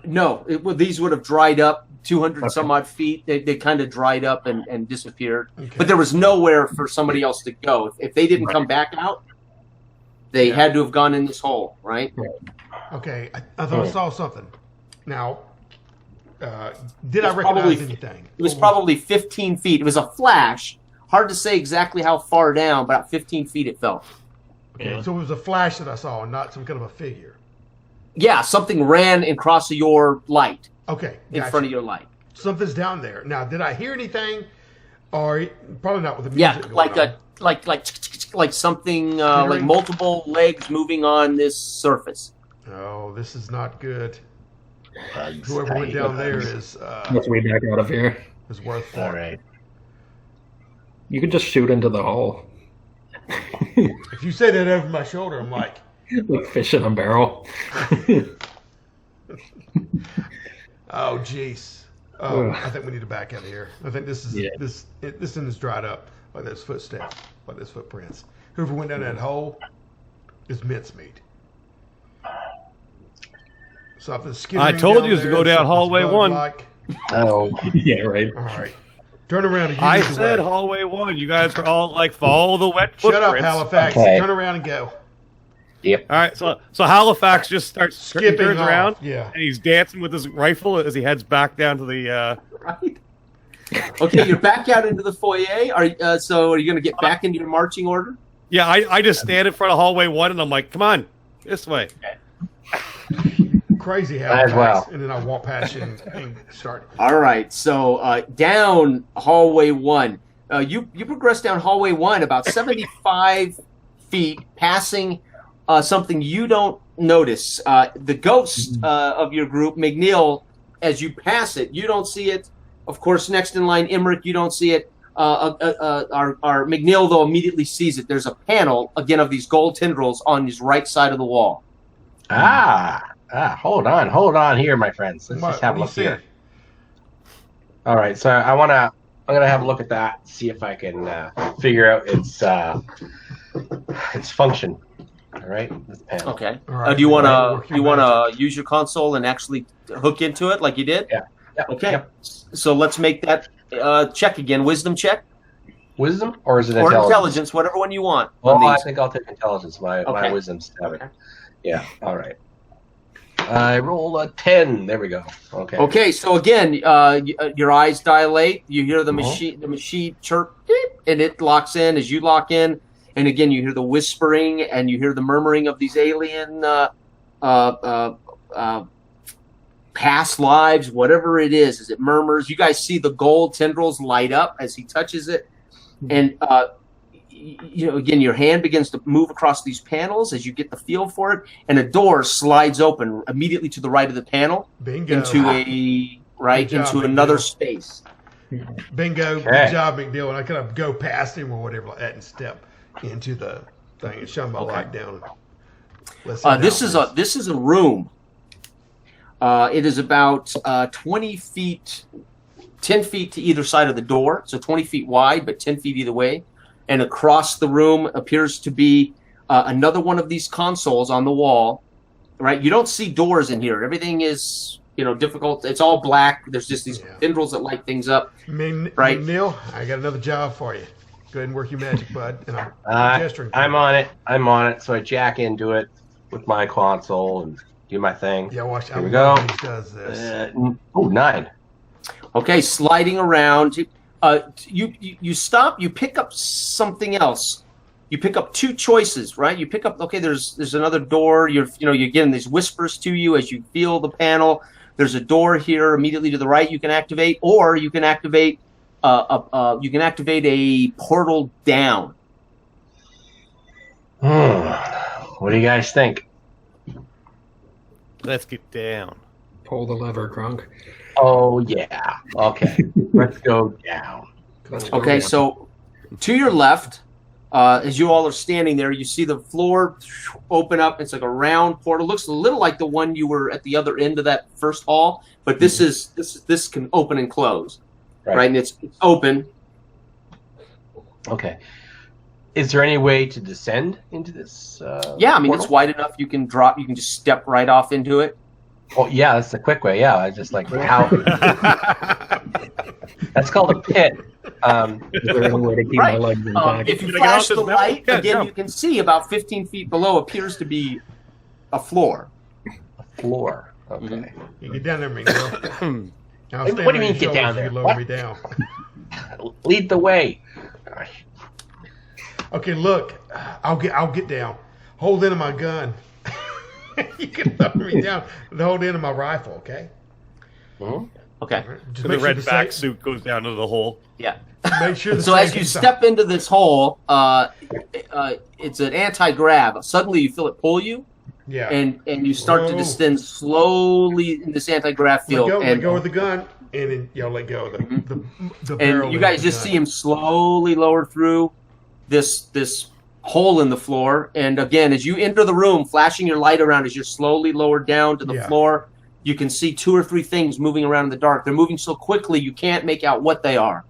No, these would have dried up 200 some odd feet. They kind of dried up and disappeared. Okay. But there was nowhere for somebody else to go. If they didn't come back out, they had to have gone in this hole, right? Okay, I thought I saw something. Now, did I recognize anything? It was probably 15 feet. It was a flash. Hard to say exactly how far down, but about 15 feet it fell. Okay, so it was a flash that I saw, and not some kind of a figure. Yeah, something ran across your light, Okay, in front of your light. Something's down there. Now, did I hear anything? Or probably not with the Yeah, music going like on. like something like multiple legs moving on this surface. Oh, this is not good. Whoever went down there is Let's way back out of here. worth All it. right. You could just shoot into the hole. If you say that over my shoulder, I'm like, Like fish in a barrel. oh, jeez. Oh, Ugh. I think we need to back out of here. I think this is this thing is dried up by those footsteps, by those footprints. Whoever went down that hole is mincemeat. Something skittering I told down you to there, go down something's hallway one. bug-like. Oh, Yeah, right. All right. Turn around and I use the said way. hallway 1. You guys are all like, follow the wet Shut up, footprints. Halifax. Okay. Turn around and go. yep. All right, so Halifax just starts Skipping turns off, around, yeah. and he's dancing with his rifle as he heads back down to the. Right. Okay, you're back out into the foyer. So are you going to get back into your marching order? Yeah, I just stand in front of hallway 1, and I'm like, come on, this way. Crazy Might Halifax. as well. And then I'll walk past you and start. All right. So down hallway 1. You progress down hallway 1 about 75 feet, passing something you don't notice. The ghost of your group, McNeil, as you pass it, you don't see it. Of course, next in line, Emmerich, you don't see it. Our McNeil, though, immediately sees it. There's a panel, again, of these gold tendrils on his right side of the wall. Hold on here, my friends. Let's just have a look here. All right, so I'm gonna have a look at that, see if I can figure out its function. All right, this panel. Okay. All right. Do you want Work to your use your console and actually hook into it like you did? Yeah. Okay. Yep. So let's make that check again. Wisdom check Wisdom or is it or intelligence? intelligence, whatever one you want. Well, on I these. think I'll take intelligence. My Okay. wisdom's 7. Okay. Yeah. All right. I roll a 10. There we go. Okay. Okay, so again, your eyes dilate. You hear the machine chirp, beep, and it locks in as you lock in. And again, you hear the whispering and you hear the murmuring of these alien past lives, whatever it is, as it murmurs. You guys see the gold tendrils light up as he touches it, and again, your hand begins to move across these panels as you get the feel for it, and a door slides open immediately to the right of the panel Bingo. into Good job, into Big another Bill. space. Bingo. Okay. Good job, McNeil. And I kind of go past him or whatever like that and step into the thing and shine my light down. Let's see This now. is a room. It is about 20 feet, 10 feet to either side of the door, so 20 feet wide, but 10 feet either way. And across the room appears to be another one of these consoles on the wall. Right, you don't see doors in here. Everything is difficult. It's all black. There's just these tendrils that light things up. Right. McNeil, I got another job for you. Go ahead and work your magic, bud. And I'm gesturing. I'm on it. I'm on it. So I jack into it with my console and do my thing. Yeah, watch. Here we go. He does this. 9. Okay, sliding around. You stop. You pick up something else. You pick up 2 choices, right? You pick up. Okay, there's another door. You're getting these whispers to you as you feel the panel. There's a door here immediately to the right. You can activate, or you can activate. You can activate a portal down. What do you guys think? Let's get down. Pull the lever, Grunk. Oh yeah. Okay. Let's go down. Okay, so to your left, as you all are standing there, you see the floor open up. It's like a round portal. It looks a little like the one you were at the other end of that first hall, but this can open and close, right? And it's open. Okay. Is there any way to descend into this? Yeah, I mean portal? it's wide enough. You can drop. You can just step right off into it. Oh yeah, that's the quick way. Yeah, I just like how. That's called a pit. Is there any way to keep my legs intact? If you Can I get flash off the this metal? light Yeah, again, jump. you can see about 15 feet below appears to be a floor. Floor. Okay. You get down there, McNeil. Now, What do you mean, get down there? You lower What? me down. Lead the way. Okay, look. I'll get down. Hold into my gun. You can lower me down and hold into my rifle. Okay. Mhm. Okay. Just The make sure red the back safe- suit goes down to the hole. Yeah. Make sure the So as safe you inside. step into this hole, it's an anti-grab. Suddenly you feel it pull you, Yeah. and you start to Whoa. descend slowly in this anti-grav field. Let go of the gun, and then let go of the barrel. And you guys just see him slowly lower through this hole in the floor. And again, as you enter the room, flashing your light around as you're slowly lowered down to the floor, you can see 2 or 3 things moving around in the dark. They're moving so quickly you can't make out what they are.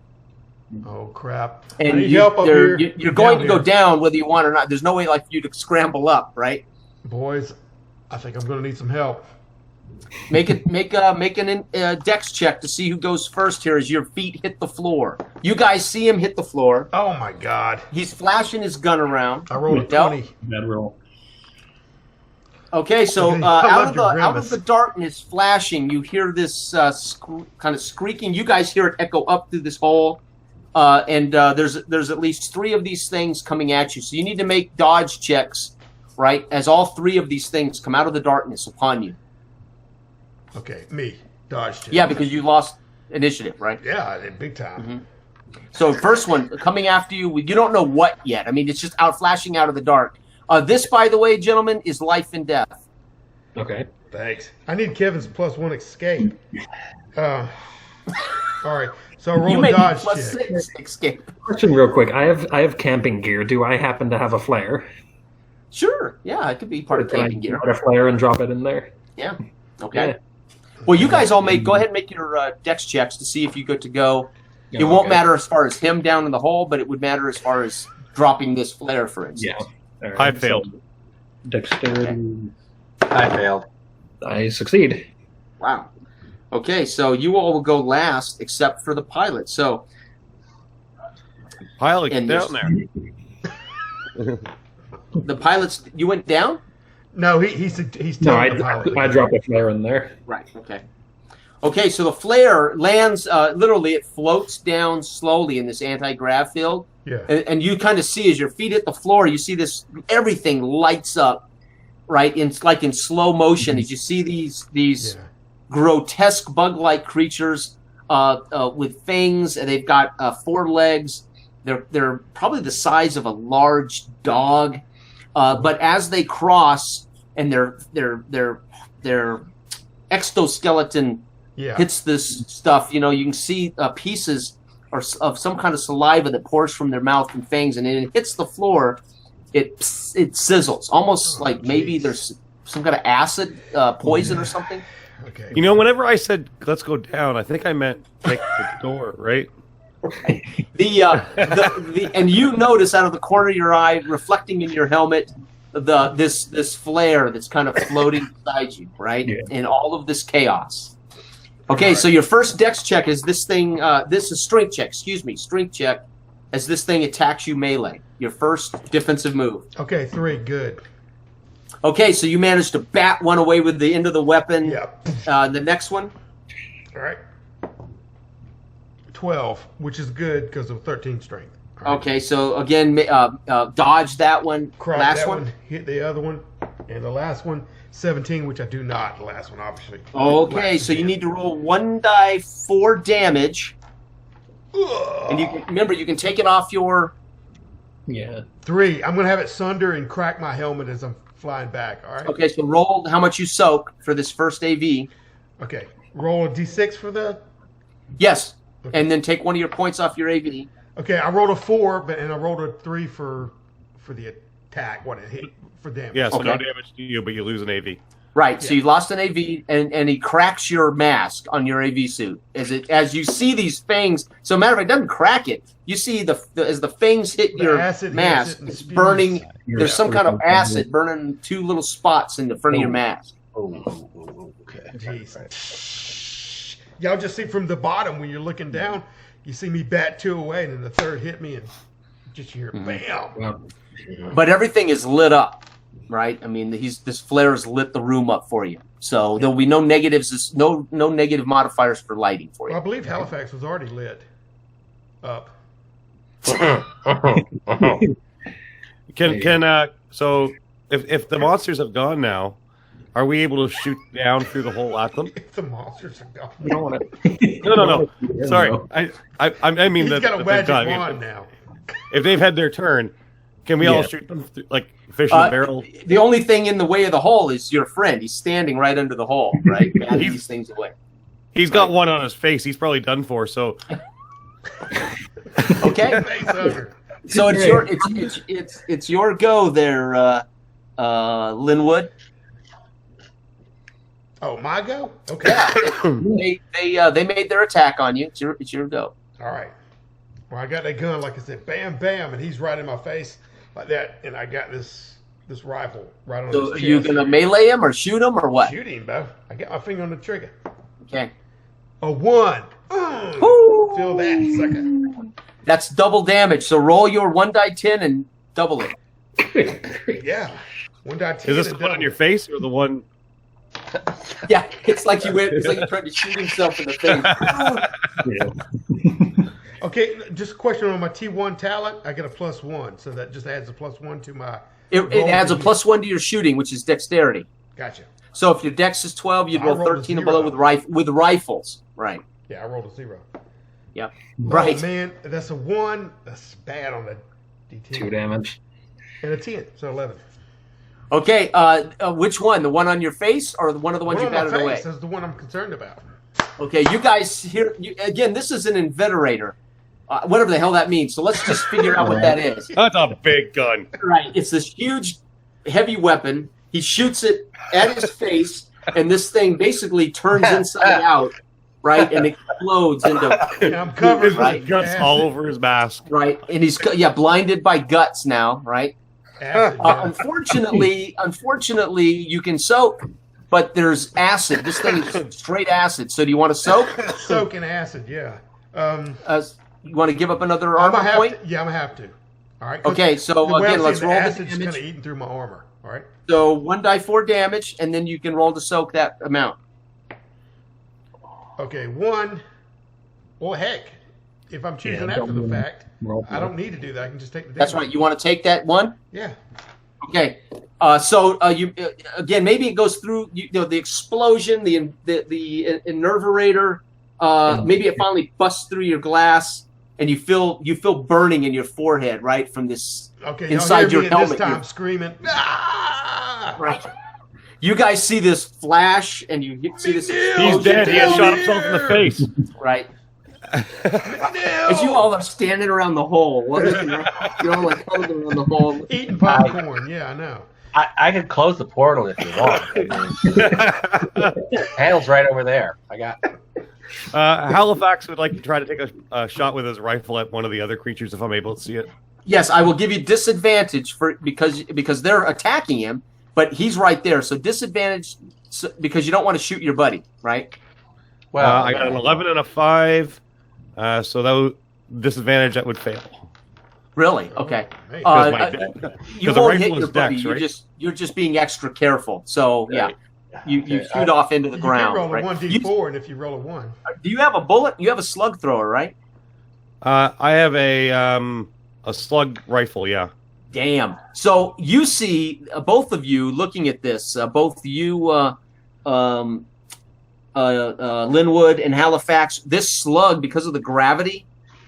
Oh crap! I And need help up here. you're going to go here. down whether you want or not. There's no way like for you to scramble up, right? Boys, I think I'm going to need some help. Make an dex check to see who goes first here as your feet hit the floor. You guys see him hit the floor. Oh my God! He's flashing his gun around. I rolled a 20. Bad roll. Okay, so Okay, I out love your of the grimace. darkness flashing, you hear this kind of squeaking. You guys hear it echo up through this hole, and there's at least 3 of these things coming at you. So you need to make dodge checks, right? As all 3 of these things come out of the darkness upon you. Okay, me dodge check. Yeah, because you lost initiative, right? Yeah, I did big time. Mm-hmm. So first one coming after you, you don't know what yet. I mean, it's just out flashing out of the dark. This, by the way, gentlemen, is life and death. Okay. Thanks. I need Kevin's +1 escape. All right, so I roll You a made dodge plus check. 6 escape. Question real quick. I have camping gear. Do I happen to have a flare? Sure, yeah, it could be part of Can I camping gear. put a flare and drop it in there? Yeah. Okay. Yeah. Well, you guys all go ahead and make your dex checks to see if you get to go. It Yeah, won't okay. matter as far as him down in the hole, but it would matter as far as dropping this flare, for instance. Yeah. All right, I failed. so dexterity. I failed. I succeed. Wow. Okay, so you all will go last except for the pilot. So Pilot, get And down there. the pilots, you went down? No, he's No, telling the pilot. I dropped a flare in there. Right. Okay. Okay, so the flare lands, literally it floats down slowly in this anti-grav field. Yeah. And you kind of see as your feet hit the floor, you see this, everything lights up, right? It's like in slow motion as you see these Yeah. grotesque bug-like creatures with fangs, and they've got 4 legs. They're probably the size of a large dog, but as they cross and their exoskeleton Yeah. hits this stuff, you can see pieces of some kind of saliva that pours from their mouth and fangs, and it hits the floor. It sizzles, almost Oh, like maybe geez. there's some kind of acid poison or something. Okay. Whenever I said let's go down, I think I meant take the door, right? And you notice out of the corner of your eye, reflecting in your helmet, this flare that's kind of floating beside you, right? Yeah. In all of this chaos. Okay, so your first dex check is this thing. This is strength check. Strength check. As this thing attacks you melee, your first defensive move. Okay, 3, good. Okay, so you managed to bat one away with the end of the weapon. Yep. The next one. All right. 12, which is good because of 13 strength. All right. Okay, so again, dodge that one. Crack Last that one. one, hit the other one, and the last one, 17, which I do not. The last one, obviously. Okay, so you need to roll 1d4 damage, and remember you can take it off your. Yeah. 3. I'm gonna have it sunder and crack my helmet as I'm flying back. All right. Okay, so roll how much you soak for this first AV. Okay. Roll a d6 for the. Yes, and then take one of your points off your AV. Okay, I rolled a 4, and I rolled a 3 for the attack. What it hit for damage. Yeah, so no Okay. damage to you, but you lose an AV. Right, so Yeah. you lost an AV, and he cracks your mask on your AV suit as you see these fangs. So, matter of fact, it doesn't crack it. You see as the fangs hit The your acid hits mask, it and it's spews. burning. Yeah. There's some kind of acid burning 2 little spots in the front of your mask. Okay. Jeez. Y'all just see from the bottom when you're looking down, you see me bat 2 away, and then the third hit me, and just hear bam. Well, But everything is lit up, right? I mean, this flare has lit the room up for you. So there'll be no negatives, no negative modifiers for lighting for Well, I you. believe Halifax was already lit up. So if the monsters have gone now, are we able to shoot down through the hole at them? If the monsters are gone. we don't want to. No. Sorry, I mean He's that got a they've magic gone. wand now. If they've had their turn, can we all Yeah. shoot them like fish in a barrel? The only thing in the way of the hole is your friend. He's standing right under the hole, right? Batting these things away. He's got one on his face. He's probably done for. So Okay, Face hugger. so it's your go there, Linwood. Oh, my go? Okay. They made their attack on you. It's your go. All right. Well, I got that gun, like I said, bam, bam, and he's right in my face like that, and I got this this rifle right on So his are you chest. gonna melee him or shoot him or what? Shoot him, bro. I got my finger on the trigger. Okay. A 1. Woo! Feel that, sucker. That's double damage. So roll your 1d10 and double it. Yeah. 1 die 10. Is this the one on your face or the one? Yeah, it's like you went. It's like he tried to shoot himself in the face. Okay, just a question on my T1 talent. I get a +1, so that just adds a +1 to my. It adds a +1 to your shooting, which is dexterity. Gotcha. So if your dex is 12, you'd I roll rolled a 13 and below 0. with rifles. Right. Yeah, I rolled a 0. Yep. Right. Oh, man, that's a 1. That's bad on the D10. 2 damage. And a 10, so 11. Okay. Which one? The one on your face or one of the ones One you on my batted away? face. That's the one I'm concerned about. Okay. You guys here again. This is an inveterator. Whatever the hell that means. So let's just figure out what that is. That's a big gun. Right. It's this huge, heavy weapon. He shoots it at his face, and this thing basically turns inside out, right, and explodes into. Yeah, I'm covered. His Right. guts Acid. all over his mask. Right, and he's blinded by guts now, right? Acid, yeah. Unfortunately, you can soak, but there's acid. This thing is straight acid. So do you want to soak? Soak in acid, yeah. You want to give up another I'm armor gonna have point? to. Yeah, I'm gonna have to. All right. 'cause Okay, so the way again, I'm let's seeing roll the acid's kind of damage. eating through my armor. All right. So 1d4 damage, and then you can roll to soak that amount. Okay, 1. Well, heck, if I'm choosing Yeah, after the don't fact, roll I don't need to do that. I can just take the. That's damage. right. You want to take that one? Yeah. Okay. So you again, maybe it goes through the explosion, the innervator. Maybe it finally busts through your glass, and you feel burning in your forehead, right, from this. Okay. Inside y'all hear your me at helmet, this time you're- screaming. Ah! Right. You guys see this flash, and you see this. Big He's explosion, dead. He has down shot himself in the here. face. Right. No! As you all are standing around the hole, you're all like huddled around the hole. Eating popcorn. Yeah, I know. I could close the portal if you want. Handle's right over there. I got. Halifax would like to try to take a shot with his rifle at one of the other creatures if I'm able to see it. Yes, I will give you disadvantage because they're attacking him, but he's right there. So disadvantage because you don't want to shoot your buddy, right? Well, I got an 11 and a 5, so that would, disadvantage that would fail. Really? Okay. Hey, You Because the won't rifle hit is your buddy. dex, You're right? you're just being extra careful. So yeah, you Okay, shoot off into the you ground. can roll a Right? 1d4, and if you roll a 1, Do you have a bullet? You have a slug thrower, right? I have a slug rifle, yeah. Damn. So you see both of you looking at this. Both you, Linwood and Halifax. This slug, because of the gravity,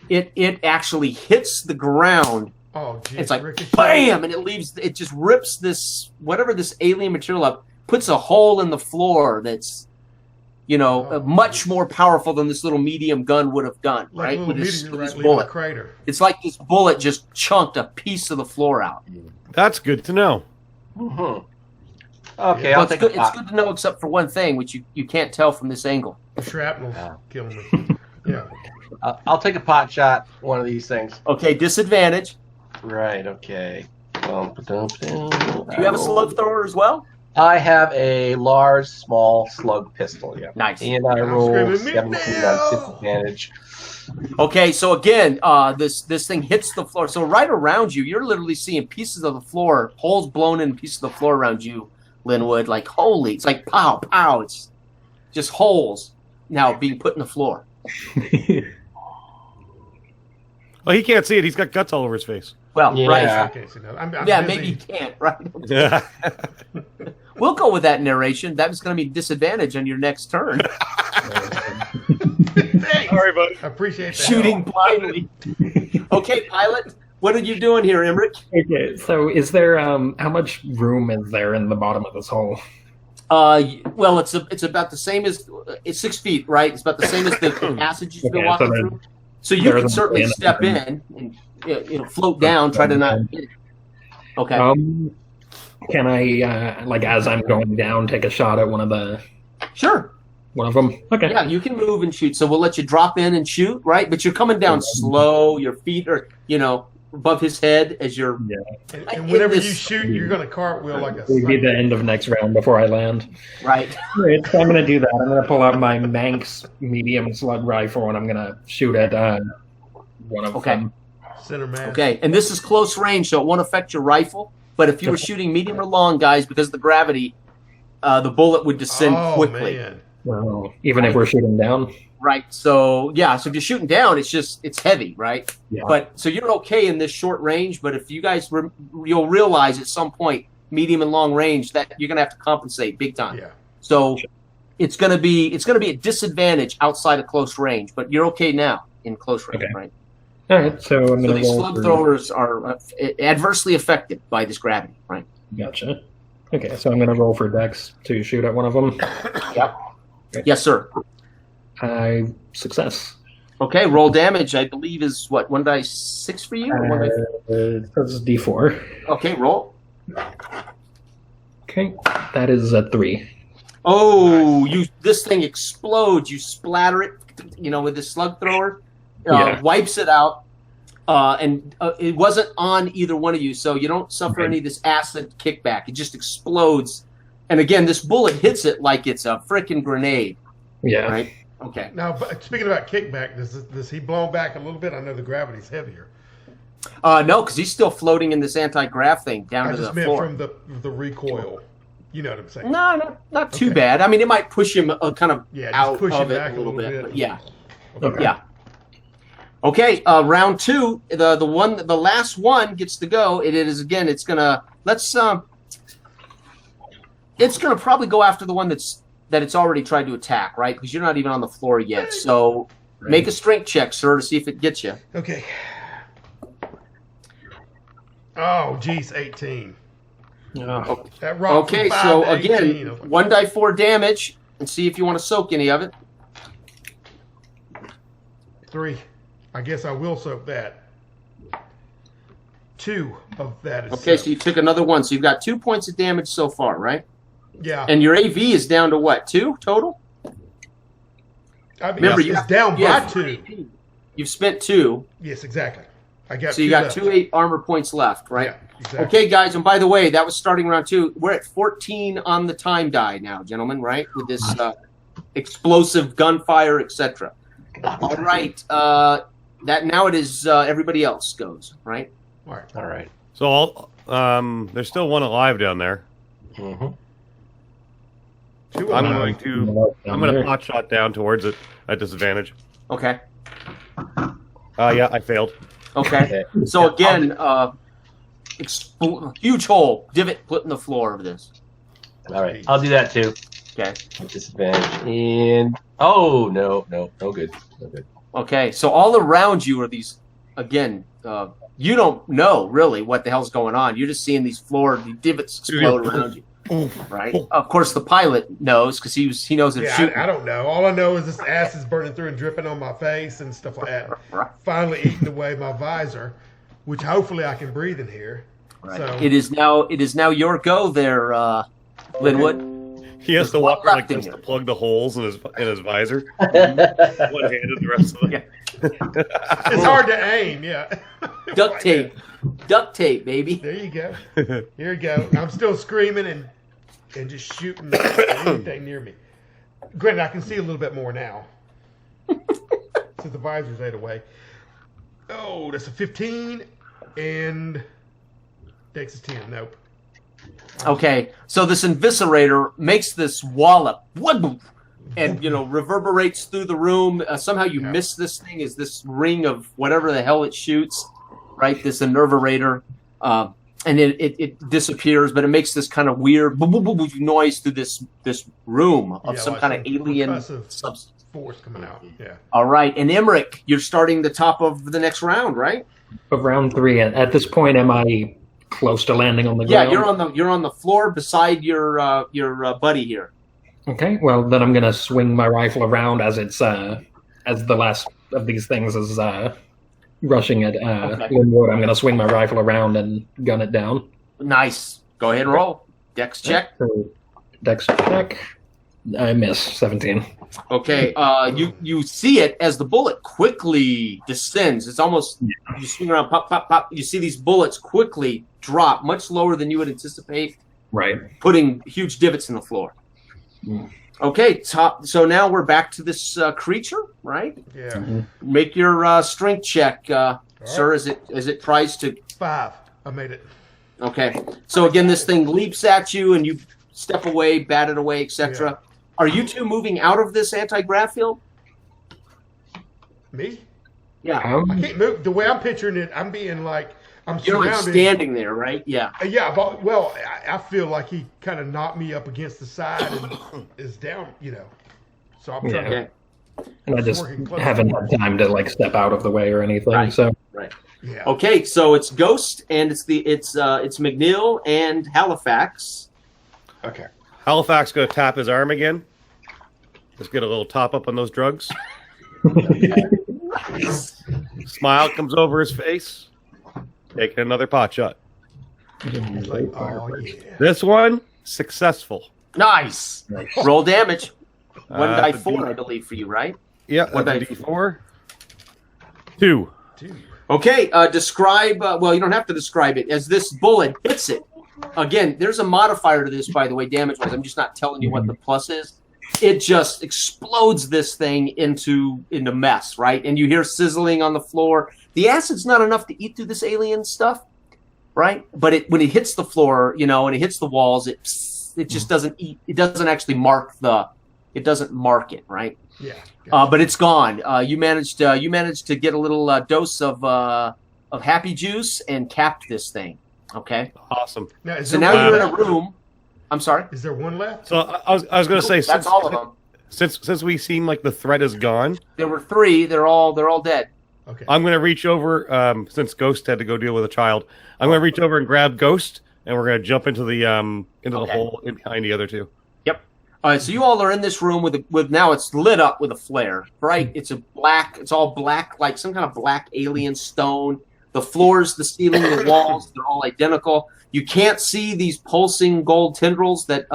it actually hits the ground. oh, geez, It's like ricochet. bam, and it just rips this whatever this alien material up, puts a hole in the floor that's much more powerful than this little medium gun would have done, Like right? a With little this meteorite leaving a bullet. crater. It's like this bullet just chunked a piece of the floor out. That's good to know. Okay, Well, I'll it's take good, a it's pot. good to know, except for one thing, which you can't tell from this angle. Shrapnel's Yeah. killing me. Yeah. I'll take a pot shot. One of these things. Okay, disadvantage. Right. Okay. Do Do you have a slug thrower as well? I have a large, small slug pistol. Yeah. Nice. And I I'm roll screaming, 17 "Meow!" on disadvantage. Okay, so again, this thing hits the floor. So right around you, you're literally seeing pieces of the floor, holes blown in pieces of the floor around you, Linwood. Like holy, it's like pow, pow. It's just holes now being put in the floor. Well, he can't see it. He's got guts all over his face. Well, Yeah. right. Okay, so now I'm Yeah, busy. maybe you can't, right? Yeah. We'll go with that narration. That was going to be disadvantage on your next turn. Thanks. Sorry, buddy. I appreciate that. Shooting blindly. Okay, pilot, what are you doing here, Emmerich? Okay, so is there how much room is there in the bottom of this hole? Well, it's about the same as it's 6 feet, right? It's about the same as the passage you've been Okay, walking so through. So you there can isn't certainly an step opening. in and float down, try to not hit it. Okay. Can I like as I'm going down take a shot at one of them? Sure. Okay. Yeah, you can move and shoot. So we'll let you drop in and shoot, right? But you're coming down slow. Your feet are, above his head as you're. Yeah. And whenever you shoot, you're going to cartwheel like a. It'll be the end of next round before I land. Right. Right, so I'm going to do that. I'm going to pull out my Manx medium slug rifle and I'm going to shoot at one of them. Center mass. Okay, and this is close range, so it won't affect your rifle. But if you were shooting medium or long, guys, because of the gravity, the bullet would descend quickly. Man. Well, even if we're shooting down. Right. So so if you're shooting down, it's heavy, right? Yeah. But so you're okay in this short range. But if you guys you'll realize at some point, medium and long range, that you're gonna have to compensate big time. Yeah. So it's gonna be a disadvantage outside of close range, but you're okay now in close range, right? All right, so I'm So going to these slug throwers are adversely affected by this gravity, right? Gotcha. Okay, so I'm going to roll for Dex to shoot at one of them. Yep. Yes, sir. I success. Okay, roll damage. I believe is what 1d6 for you. Or 1d4? That's D4. Okay, roll. Okay, that is a 3. Oh, this thing explodes. You splatter it, with this slug thrower. Wipes it out, and it wasn't on either one of you, so you don't suffer any of this acid kickback. It just explodes, and again, this bullet hits it like it's a freaking grenade. Yeah. Right. Okay. Now, but speaking about kickback, does he blow back a little bit? I know the gravity's heavier. No, because he's still floating in this anti-grav thing down to the I just floor. meant from the recoil. You know what I'm saying? No, not too bad. I mean, it might push him kind of out push of him it back a little bit. But yeah. Okay. Yeah. Okay, round 2. The last one gets to go. It is again. It's gonna probably go after the one that it's already tried to attack, right? Because you're not even on the floor yet. So make a strength check, sir, to see if it gets you. Okay. Oh, geez, 18. Oh. That rock Okay, from 5 so to 18. again, 1d4 damage, and see if you want to soak any of it. 3. I guess I will soak that. 2 of that is Okay, soaked. so you took another one. So you've got 2 points of damage so far, right? Yeah. And your AV is down to what, 2 total? I mean, Remember, it's down you by have 2. You've spent 2. Yes, exactly. I got So you 2 got left. 2 8 armor points left, right? Yeah, exactly. Okay, guys, and by the way, that was starting round 2. We're at 14 on the time die now, gentlemen, right? With this explosive gunfire, etc. All right. That now it is everybody else goes, right? All right. All right. So there's still one alive down there. Mm-hmm. 2 I'm alive. going to pot shot down towards it at disadvantage. Okay. Yeah, I failed. Okay. So again, huge hole, divot put in the floor of this. All right. I'll do that too. Okay. Disadvantage. And no good. No good. Okay. So all around you are these, again, you don't know really what the hell's going on. You're just seeing these the divots explode around you. Right. Of course, the pilot knows because he knows it's shooting. I don't know. All I know is this ass is burning through and dripping on my face and stuff like that. Finally eating away my visor, which hopefully I can breathe in here. Right. So It is now your go there, Linwood. He has to walk around like this to plug the holes in his visor. One-handed the rest of it. it's hard to aim. Yeah. Duct tape, baby. There you go. Here you go. I'm still screaming and just shooting anything near me. Granted, I can see a little bit more now since the visor's ate away. Oh, that's a 15 and Dex is 10. Nope. Okay, so this inviscerator makes this wallop, and reverberates through the room. Somehow you miss this thing as this ring of whatever the hell it shoots, right? This innerverator, and it disappears, but it makes this kind of weird noise through this room of some kind of alien substance. Force coming out. Yeah. All right, and Emmerich, you're starting the top of the next round, right? Of round 3, and at this point, am I close to landing on the ground? Yeah, you're on the floor beside your buddy here. Okay, well then I'm gonna swing my rifle around as it's as the last of these things is rushing at Linwood. I'm gonna swing my rifle around and gun it down. Nice. Go ahead and roll. Dex check. So, Dex check. I miss 17. Okay, you see it as the bullet quickly descends. It's almost you swing around, pop, pop, pop. You see these bullets quickly drop much lower than you would anticipate, Right. putting huge divots in the floor. Mm. Okay, so now we're back to this creature, right? Yeah. Make your strength check, sir. Is it tries to? 5. I made it. Okay, so again, this thing leaps at you, and you step away, bat it away, etc. Yeah. Are you two moving out of this anti-grav field? Me? Yeah. I can't move. The way I'm picturing it, I'm being like, I'm You're like surrounded. standing there, right? Yeah. Yeah, but, well, I feel like he kind of knocked me up against the side and is down, you know. So I'm trying Okay. And I just Working close. haven't had time to like step out of the way or anything. Right. So Right. to. Yeah. Okay, so it's Ghost, and it's McNeil and Halifax. Okay. Halifax gonna tap his arm again. Just get a little top up on those drugs. Smile comes over his face. Taking another pot shot. Like, oh, yeah. This one successful. Nice. Roll damage. 1d4, the I believe, for you, right? Yeah, What that's a dice? D4. 2. Dude. Okay, describe, well, you don't have to describe it. As this bullet hits it, again, there's a modifier to this, by the way, damage-wise. I'm just not telling you what the plus is. It just explodes this thing into mess, right? And you hear sizzling on the floor. The acid's not enough to eat through this alien stuff, right? But when it hits the floor, you know, and it hits the walls, it just doesn't eat. It doesn't actually mark it, right? Yeah. But it's gone. You managed to get a little dose of happy juice and capped this thing. Okay. Awesome. Now, is So there now one you're in left? a room. I'm sorry. Is there one left? So I was going to say, That's all of them. since we seem like the threat is gone, There were 3. They're all dead. Okay. I'm going to reach over. Since Ghost had to go deal with a child, I'm going to reach over and grab Ghost, and we're going to jump into the Okay. hole in behind the other two. Yep. All right. So you all are in this room with now it's lit up with a flare. Right. It's all black, like some kind of black alien stone. The floors, the ceiling, the walls, they're all identical. You can't see these pulsing gold tendrils that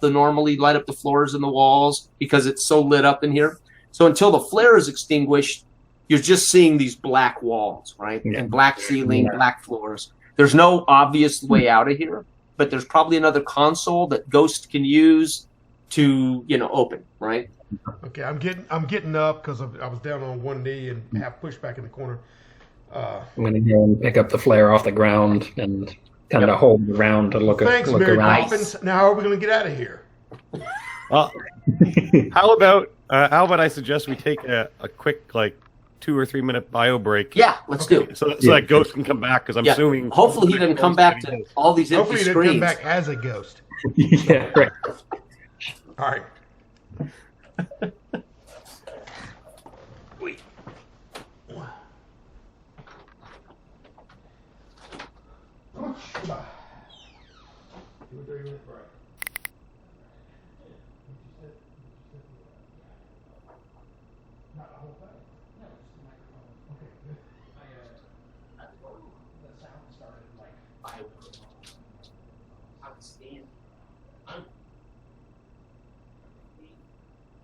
normally light up the floors and the walls because it's so lit up in here. So until the flare is extinguished, you're just seeing these black walls, right? Yeah. And black ceiling, black floors. There's no obvious way out of here, but there's probably another console that Ghost can use to, open, right? Okay. I'm getting up because I was down on one knee and half pushed back in the corner. I'm going to go and pick up the flare off the ground and kind of hold around to look Thanks, look Mary around. Poppins. Now, how are we going to get out of here? How about I suggest we take a quick 2 or 3 minute bio break? Yeah, let's do it. So that Ghost can come back because I'm Yeah. assuming. Hopefully he doesn't come back to all these empty Hopefully, he didn't come screens. back as a ghost. Yeah, right. All right.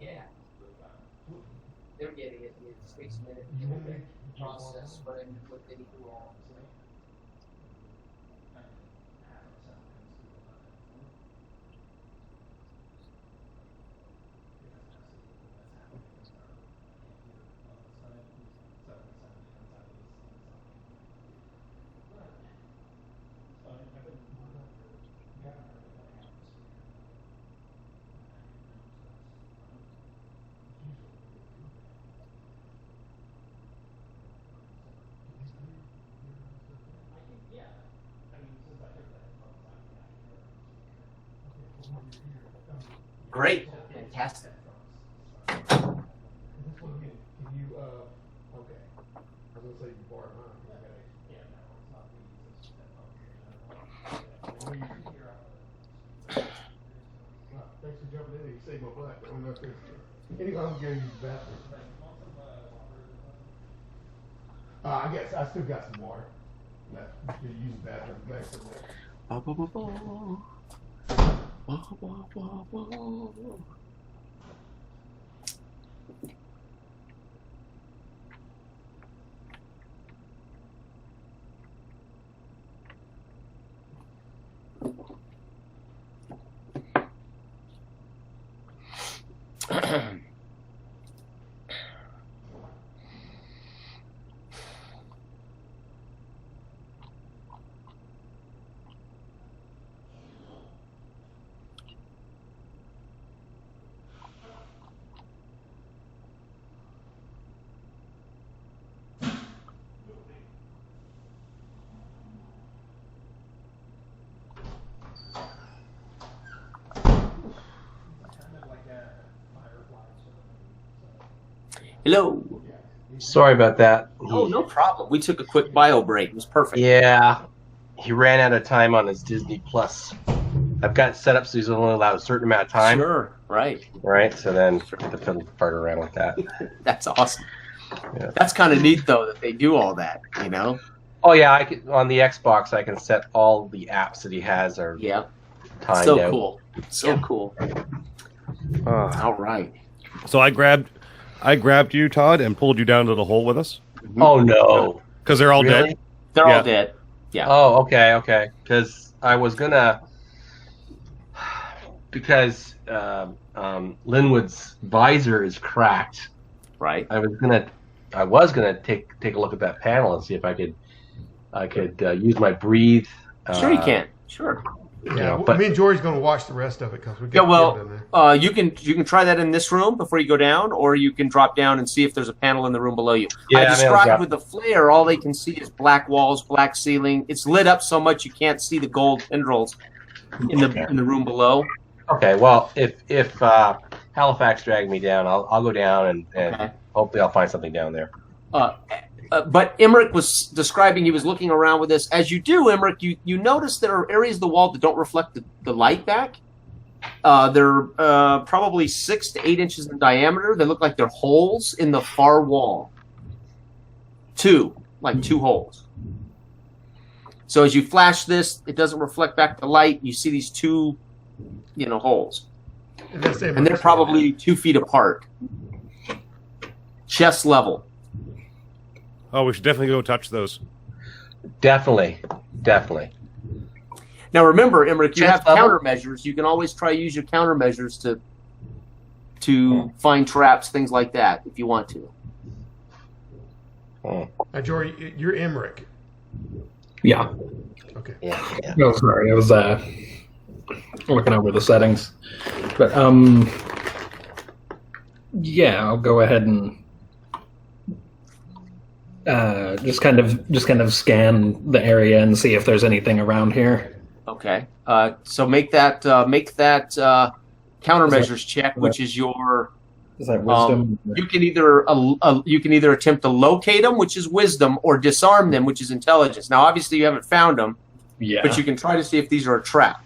Yeah. They're getting it. It takes a minute to process, but I can put any wrong. Great. Fantastic. Can you, okay. I was going to say you borrowed mine. Thanks for jumping in. You saved my butt. I don't know if there's... Anyway, I'm going to use the bathroom. I guess I still got some water left. You could use the bathroom. Thanks for that. Hello. Sorry about that. Oh, no problem. We took a quick bio break. It was perfect. Yeah, he ran out of time on his Disney Plus. I've got it set up so he's only allowed a certain amount of time. Sure. Right. Right. So then the fiddle part around with that. That's awesome. Yeah. That's kind of neat, though, that they do all that. You know. Oh yeah, I can, on the Xbox I can set all the apps that he has are timed So out. cool. So cool. All right. So I grabbed you, Todd, and pulled you down to the hole with us Oh no. because they're all Really? dead. They're Yeah. all dead. Yeah. Oh, okay. Because I was gonna, because Linwood's visor is cracked. Right. I was gonna take a look at that panel and see if I could use my breathe. Sure, you can. Sure. Yeah, but- me and George's going to watch the rest of it because we Yeah, got well, killed in there. you can try that in this room before you go down, or you can drop down and see if there's a panel in the room below you. Yeah, I I mean, described yeah. with the flare, all they can see is black walls, black ceiling. It's lit up so much you can't see the gold tendrils in the room below. Okay, well, if Halifax dragged me down, I'll go down and Okay. hopefully I'll find something down there. But Emmerich was describing, he was looking around with this. As you do, Emmerich, you notice there are areas of the wall that don't reflect the light back. They're probably 6 to 8 inches in diameter. They look like they're holes in the far wall. Two holes. So as you flash this, it doesn't reflect back the light. You see these two, holes. And they're probably 2 feet apart. Chest level. Oh, we should definitely go touch those. Definitely. Now remember, Emmerich, you have Chest level? countermeasures. You can always try to use your countermeasures to find traps, things like that, if you want to. Now, George, you're Emmerich. Yeah. Okay. Yeah. Oh, sorry. I was looking over the settings. But yeah, I'll go ahead and just kind of scan the area and see if there's anything around here. Okay. So make that countermeasures check, which is your. Is that wisdom? You can either attempt to locate them, which is wisdom, or disarm them, which is intelligence. Now, obviously, you haven't found them, Yeah. but you can try to see if these are a trap.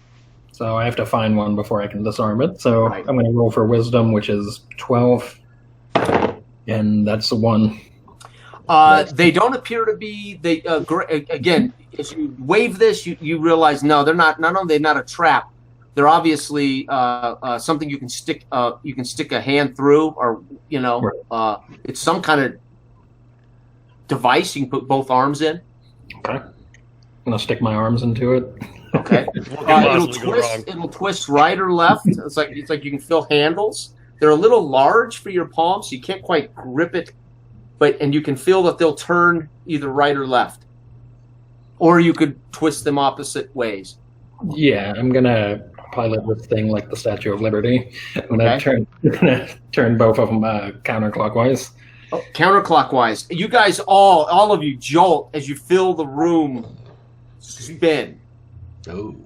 So I have to find one before I can disarm it. So Right. I'm going to roll for wisdom, which is 12, and that's the one. They don't appear to be. They again, as you wave this, you realize no, they're not. Not only are they not a trap, they're obviously something you can stick. You can stick a hand through, or it's some kind of device you can put both arms in. Okay. I'm going to stick my arms into it. Okay. What could possibly go wrong? It'll twist right or left. It's like you can feel handles. They're a little large for your palm, so you can't quite grip it. And you can feel that they'll turn either right or left, or you could twist them opposite ways. Yeah, I'm going to pilot this thing like the Statue of Liberty. I'm going to turn both of them counterclockwise. Oh, counterclockwise. You guys all of you jolt as you feel the room spin. Oh.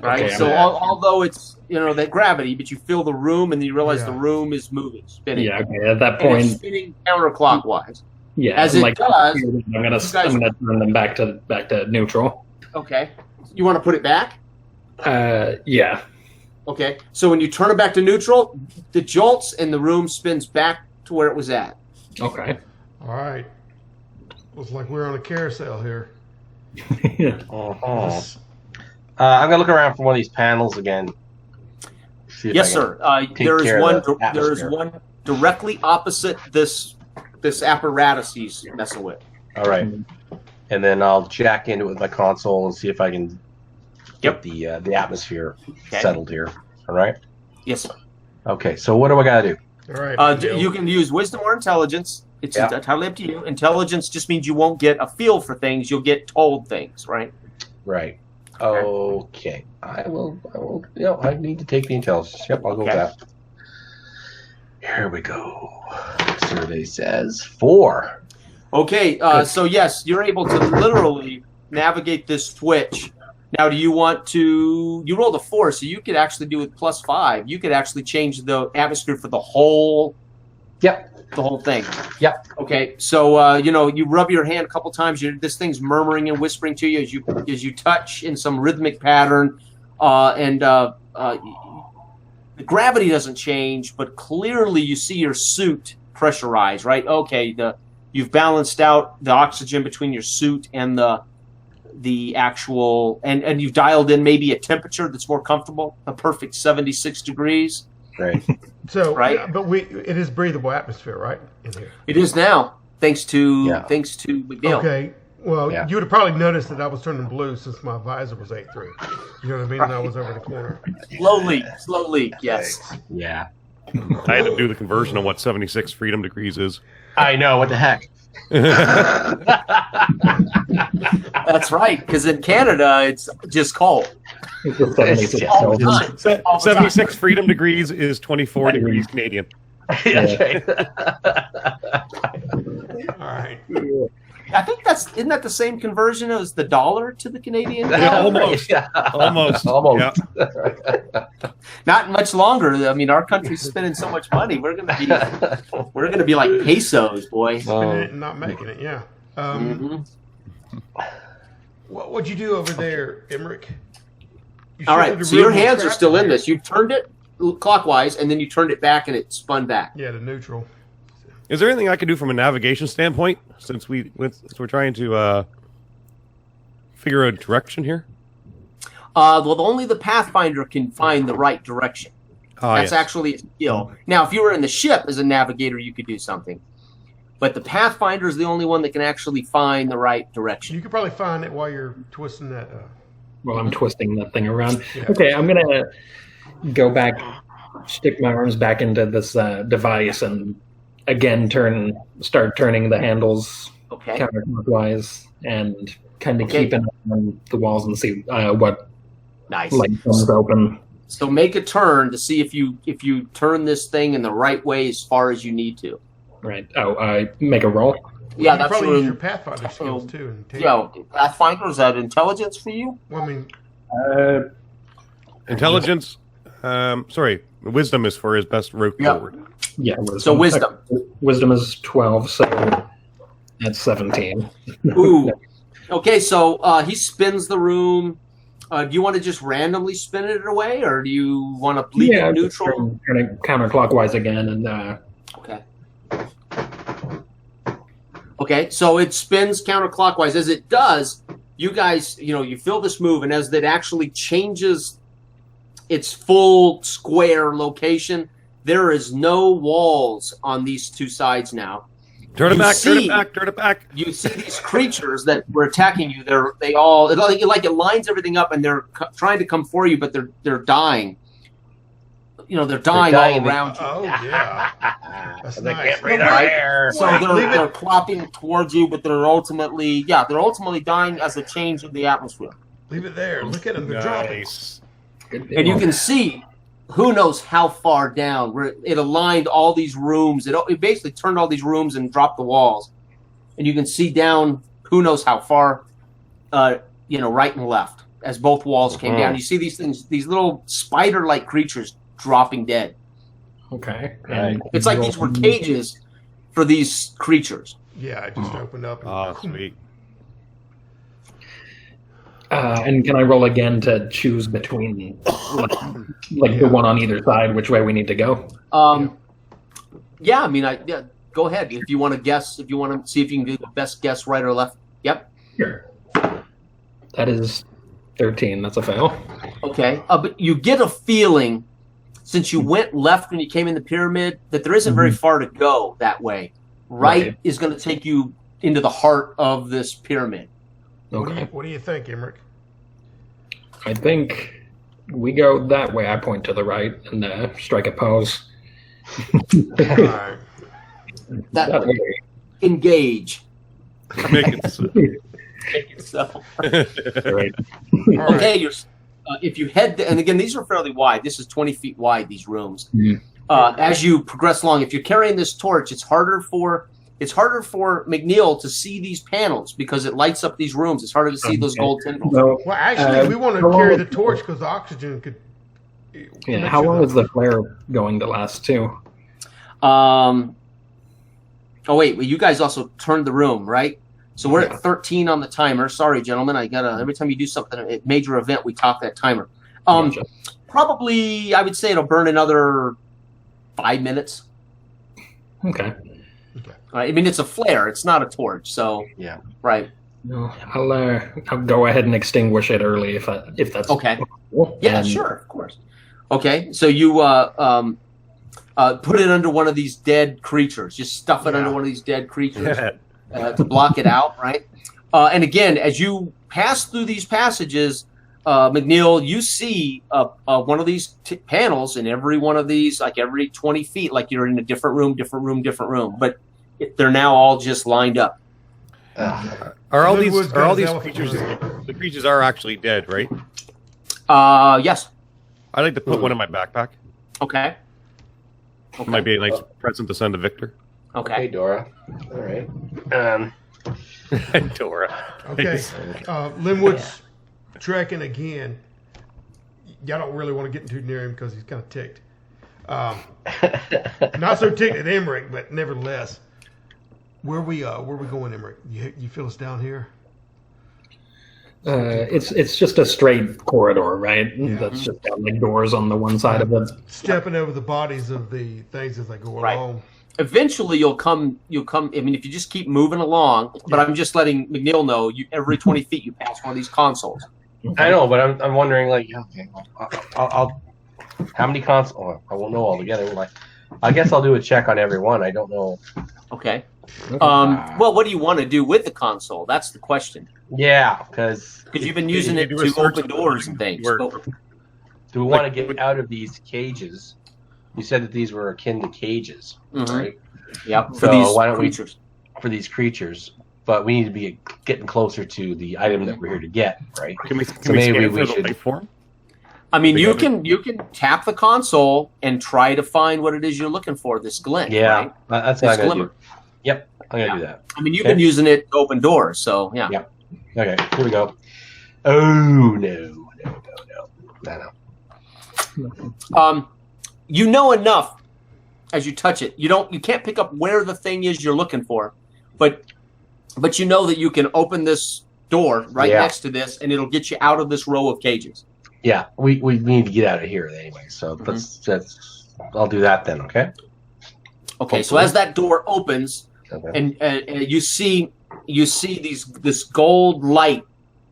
Right. Okay, So I'm- although it's that gravity, but you feel the room, and then you realize Yeah. the room is moving, spinning. Yeah, okay. At that And point, it's spinning counterclockwise. yeah, as I'm it does, I'm gonna guys- turn them back to neutral. Okay. You want to put it back? Yeah. Okay. So when you turn it back to neutral, the jolts and the room spins back to where it was at. Okay. All right. Looks like we're on a carousel here. I'm gonna look around for one of these panels again. See if Yes, I can sir. take There is care one. of the There is atmosphere. one directly opposite this apparatus he's messing with. All right, and then I'll jack into it with my console and see if I can get the atmosphere settled here. All right. Yes, sir. Okay. So what do I gotta do? All right. You can use wisdom or intelligence. It's Yeah. entirely up to you. Intelligence just means you won't get a feel for things. You'll get told things, right? Right. Okay. I will. You know, I need to take the intelligence. Yep. I'll go with that. Here we go. Survey says 4. Okay. So yes, you're able to literally navigate this switch. Now, do you want to? You rolled a 4, so you could actually do it +5. You could actually change the atmosphere for the whole. Yep. The whole thing. Yep. Okay. So you rub your hand a couple times. This thing's murmuring and whispering to you as you touch in some rhythmic pattern, and the gravity doesn't change, but clearly you see your suit pressurized. Right. Okay. You've balanced out the oxygen between your suit and the actual, and you've dialed in maybe a temperature that's more comfortable, a perfect 76 degrees. Right. So, Right. but it is breathable atmosphere, right, in here. It is now, thanks to McNeil. Okay. Well, Yeah. you would have probably noticed that I was turning blue since my visor was ate through. You know what I mean? And I was over the corner. Slow leak, yes. Yeah. I had to do the conversion on what 76 freedom degrees is. I know. What the heck? That's right, because in Canada, it's just cold. It's just 76 all the Celsius. time. All the 76 freedom degrees is 24 degrees Canadian. That's right. All right. I think isn't that the same conversion as the dollar to the Canadian? Yeah, almost. Yeah. Almost. Almost. Yeah. Not much longer. I mean, our country's spending so much money. We're gonna be like pesos, boy. Spinning it and not making it, yeah. What'd you do over there, Emmerich? You All shifted right, the so your room hands are trapped still in here. this. You turned it clockwise, and then you turned it back, and it spun back. Yeah, the neutral. Is there anything I can do from a navigation standpoint since we're trying to figure a direction here? Well, only the Pathfinder can find the right direction. That's Yes. actually a skill. Now, if you were in the ship as a navigator, you could do something. But the Pathfinder is the only one that can actually find the right direction. You could probably find it while you're twisting that. While I'm twisting that thing around. Yeah. Okay, I'm gonna go back, stick my arms back into this device, and again start turning the handles Okay. counterclockwise, and kind of Okay. keep an eye on the walls and see what Nice. light comes open. So make a turn to see if you turn this thing in the right way as far as you need to. Right. Oh, I make a roll. Yeah, you that's probably use your room. Pathfinder skills too. And take, Yeah, Pathfinder, is that intelligence for you? Well, I mean, Intelligence. Wisdom is for his best route Yeah. forward. Yeah. Wisdom. So wisdom. Wisdom is 12, so that's 17. Ooh. Okay, so he spins the room. Do you want to just randomly spin it away, or do you want to leave Yeah, it just neutral? turn it counterclockwise again, and Okay. Okay, so it spins counterclockwise. As it does, you guys, you feel this move, and as it actually changes its full square location, there is no walls on these two sides now. Turn it You back, turn see- it back, turn it back. You see these creatures that were attacking you. It lines everything up, and they're trying to come for you, but they're dying. They're dying all around you. oh yeah, that's They nice. can't breathe No, our wait. air. So Wait, leave they're it. clopping towards you, but they're ultimately dying as a change in the atmosphere. Leave it there. Look at them. They're dropping. Nice. And you can see, who knows how far down, where it aligned all these rooms. It basically turned all these rooms and dropped the walls. And you can see down, who knows how far, right and left, as both walls came down. You see these things, these little spider-like creatures dropping dead. okay. Right. And It's like these were cages for these creatures. Yeah, I just opened up. And, Oh, sweet. And can I roll again to choose between, like the one on either side, which way we need to go? Yeah, I mean, go ahead. If you want to guess, if you want to see if you can do the best guess, right or left. Yep. Sure. That is 13. That's a fail. Okay. But you get a feeling since you went left when you came in the pyramid, that there isn't very far to go that way. Right is going to take you into the heart of this pyramid. Okay. What do you think, Emmerich? I think we go that way. I point to the right and strike a pose. All right. That way. Engage. Make it so. Make it so. Right. All right. Okay, if you head, and again, these are fairly wide. This is 20 feet wide, these rooms. As you progress along, if you're carrying this torch, it's harder for McNeil to see these panels because it lights up these rooms. It's harder to see those gold tendrils. So, Well, actually, we want to carry the torch because the oxygen could. yeah. How long is the flare going to last too? Oh wait, well, you guys also turned the room, right? So we're at 13 on the timer. Sorry, gentlemen. I gotta every time you do something, a major event, we top that timer. Gotcha. Probably, I would say it'll burn another 5 minutes. Okay. I mean, it's a flare. It's not a torch. So Yeah. right. No, I'll go ahead and extinguish it early if that's Okay. possible. Yeah, And- sure, of course. Okay, so you put it under one of these dead creatures. Just stuff it under one of these dead creatures to block it out, right? And again, as you pass through these passages, McNeil, you see one of these panels in every one of these, like every 20 feet, like you're in a different room, different room, different room. But they're now all just lined up. Are all Linwood's these got his creatures? elephant. The creatures are actually dead, right? Yes. I like to put one in my backpack. Okay. It might be a nice present to send to Victor. Hey, Okay. Dora. All right. Dora. Okay. Linwood's trekking again. Y'all don't really want to get too near him because he's kind of ticked. Not so ticked at Emmerich, but nevertheless. Where we going, Emmerich? You feel us down here? It's just a straight corridor, right? That's just got like doors on the one side of it. Stepping over the bodies of the things as they go Right. along. Eventually, you'll come. I mean, if you just keep moving along. But I'm just letting McNeil know. Every 20 feet, you pass one of these consoles. I know, but I'm wondering, like, okay, I'll how many consoles? I won't know all together. Like, I guess I'll do a check on every one. I don't know. Okay. Well, what do you want to do with the console? That's the question. Yeah, because Because you've been using it do a to search open doors and things. where- So- do we want to get out of these cages? You said that these were akin to cages, Mhm. right? Yep. For So these why don't we- creatures. For these creatures, but we need to be getting closer to the item that we're here to get, right? Can we, So can we maybe scan we for the should- life form? I mean, you Together. can tap the console and try to find what it is you're looking for. This glint. Yeah, Right? that's This what I'm gonna glimmer. do. Yep, I'm gonna do that. I mean, you've Okay. been using it to open doors. So yeah. Yeah. Okay, here we go. Oh no. You know enough as you touch it. You can't pick up where the thing is you're looking for, but you know that you can open this door right Yeah. next to this, and it'll get you out of this row of cages. Yeah, we need to get out of here anyway. So let's I'll do that then. Okay. Okay, so as that door opens, Okay. and you see this gold light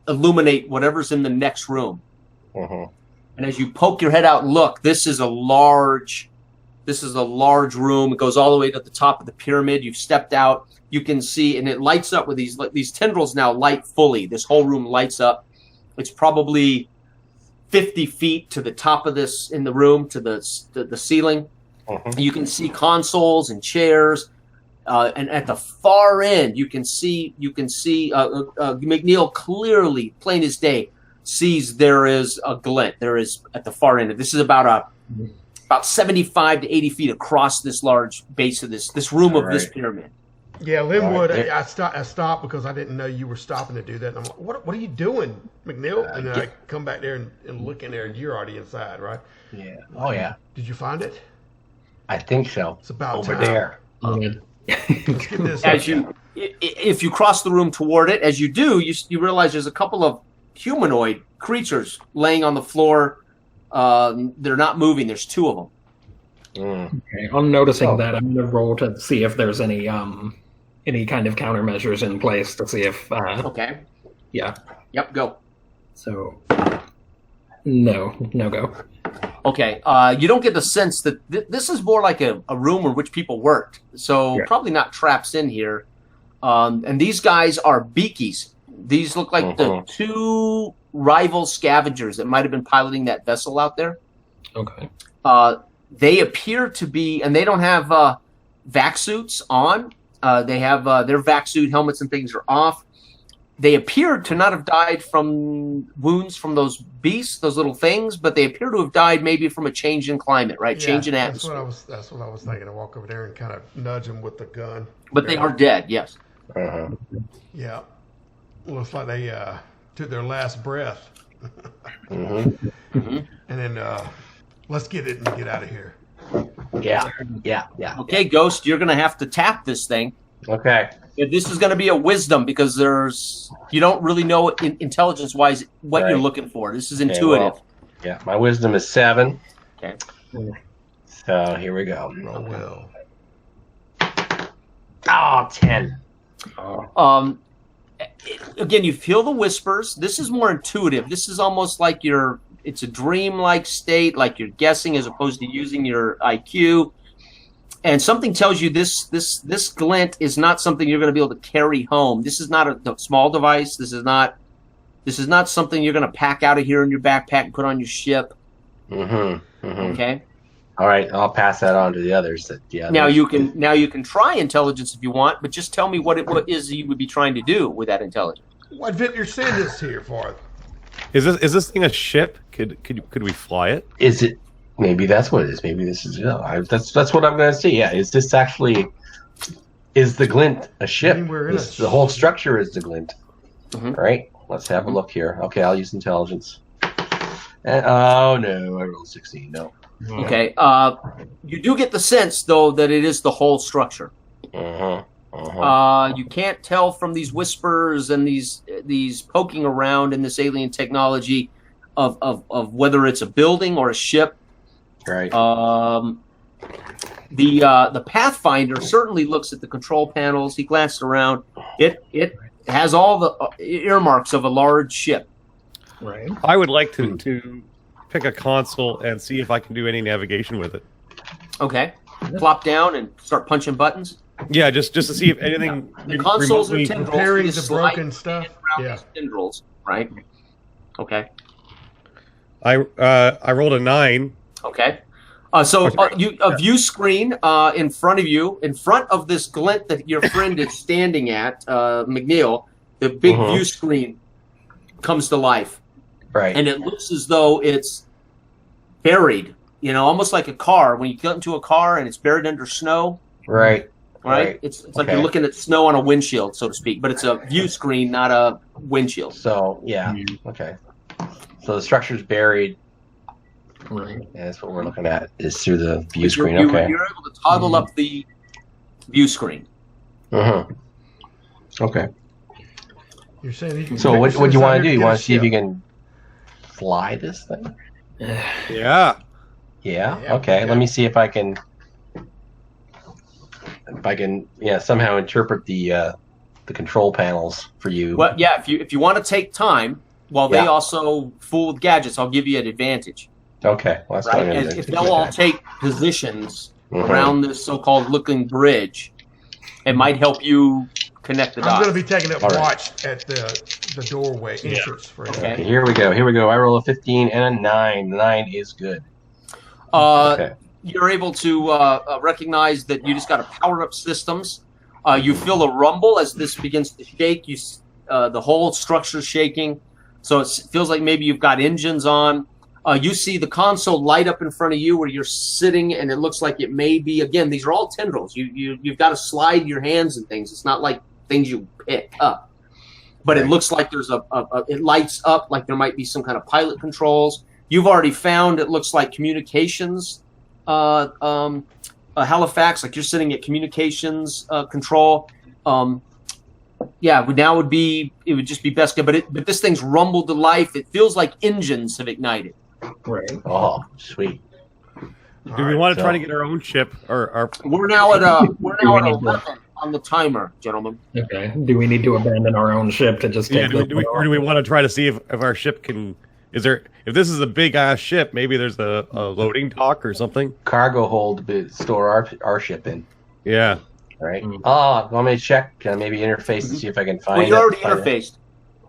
illuminate whatever's in the next room. Mhm. And as you poke your head out and look, this is a large room. It goes all the way to the top of the pyramid. You've stepped out. You can see, and it lights up with these tendrils now light fully. This whole room lights up. It's probably 50 feet to the top of this in the room, to the ceiling. Mhm. You can see consoles and chairs. And at the far end, you can see McNeil clearly, plain as day, sees there is a glint. There is at the far end. This is about 75 to 80 feet across this large base of this room of this Right. pyramid. Yeah, Linwood, All right. I stopped because I didn't know you were stopping to do that. And I'm like, what are you doing, McNeil? And then I come back there and look in there, and you're already inside, right? Yeah. Oh yeah. Did you find it? I think so. It's about Over time. there. Let's get this. If you cross the room toward it, as you do, you realize there's a couple of humanoid creatures laying on the floor. They're not moving. There's two of them. Okay, on noticing Oh. that, I'm gonna roll to see if there's any kind of countermeasures in place to see if Okay. yeah. Yep. Go. So no go. Okay, you don't get the sense that this is more like a room in which people worked, so probably not traps in here. And these guys are beakies. These look like the two rival scavengers that might have been piloting that vessel out there. Okay. They appear to be, and they don't have vac suits on. They have their vac suit helmets and things are off. They appear to not have died from wounds from those beasts, those little things, but they appear to have died maybe from a change in climate, right? Yeah, change in atmosphere. That's what I was thinking. I walk over there and kind of nudge them with the gun. But they are dead, yes. Yeah. Looks like they took their last breath. Mm-hmm. And then let's get it and get out of here. Yeah. Okay, Ghost, you're going to have to tap this thing. Okay. This is going to be a wisdom because you don't really know intelligence-wise what you're looking for. This is intuitive. Well, my wisdom is 7. Okay. So here we go. Oh, well. Oh, 10. Again, you feel the whispers. This is more intuitive. This is almost like it's a dream-like state, like you're guessing as opposed to using your IQ. And something tells you this glint is not something you're going to be able to carry home. This is not a small device. This is not something you're going to pack out of here in your backpack and put on your ship. Okay. All right, I'll pass that on to the others. Now you can try intelligence if you want, but just tell me what is you would be trying to do with that intelligence. What Victor send us here for? Is this thing a ship? Could we fly it? Is it? Maybe that's what it is. Maybe this is. That's what I'm going to see. Yeah. Is this actually? Is the glint a ship? The whole structure is the glint. Right. Let's have a look here. Okay, I'll use intelligence. Oh no, I rolled 16. No. Okay. You do get the sense though that it is the whole structure. You can't tell from these whispers and these poking around in this alien technology of whether it's a building or a ship. Right. The Pathfinder certainly looks at the control panels. He glanced around. It has all the earmarks of a large ship. Right. I would like to pick a console and see if I can do any navigation with it. Okay. Plop down and start punching buttons. Yeah, just to see if anything. The consoles are remotely- tendrils. Repairing You the slide broken stuff. around Yeah. these tendrils, right? Okay. I rolled a 9. Okay. So a view screen in front of you, in front of this glint that your friend is standing at, McNeil, the big view screen comes to life. Right. And it looks as though it's buried, almost like a car. When you get into a car and it's buried under snow. Right. It's like you're looking at snow on a windshield, so to speak. But it's a view screen, not a windshield. So, yeah. Okay. So the structure's buried. Right. And that's what we're looking at is through the view screen. You're Okay. able to toggle up the view screen. Okay. You're saying you can So what do you want to do? You want to see if you can? can fly this thing? Yeah. Yeah. Okay. Let me see if I can. Somehow interpret the control panels for you. Well, yeah. If you want to take time while they also fool with gadgets, I'll give you an advantage. Okay. Well, that's what I'm Right? gonna As do. if they'll all take positions around this so-called looking bridge, it might help you connect the dots. I'm going to be taking up All right. watch at the doorway entrance for him. Okay. Okay, here we go. I roll a 15 and a 9. The 9 is good. Okay. You're able to recognize that you just got to power up systems. You feel a rumble as this begins to shake. The whole structure's shaking, so it feels like maybe you've got engines on. You see the console light up in front of you where you're sitting, and it looks like it may be, again, these are all tendrils. You've got to slide your hands and things. It's not like things you pick up. But it looks like there's it lights up like there might be some kind of pilot controls. You've already found, it looks like communications, Halifax, like you're sitting at communications control. Now it would just be best. But this thing's rumbled to life. It feels like engines have ignited. Right. Oh, sweet. Do we want to try to get our own ship or We're now at 11 on the timer, gentlemen. Okay. Do we need to abandon our own ship to just yeah, take do we want to try to see if our ship can Is there? If this is a big ass ship, maybe there's a loading dock or something. Cargo hold to store our ship in. Yeah. All right. Oh, want me to check? Can I maybe interface and see if I can find Well, you already find interfaced.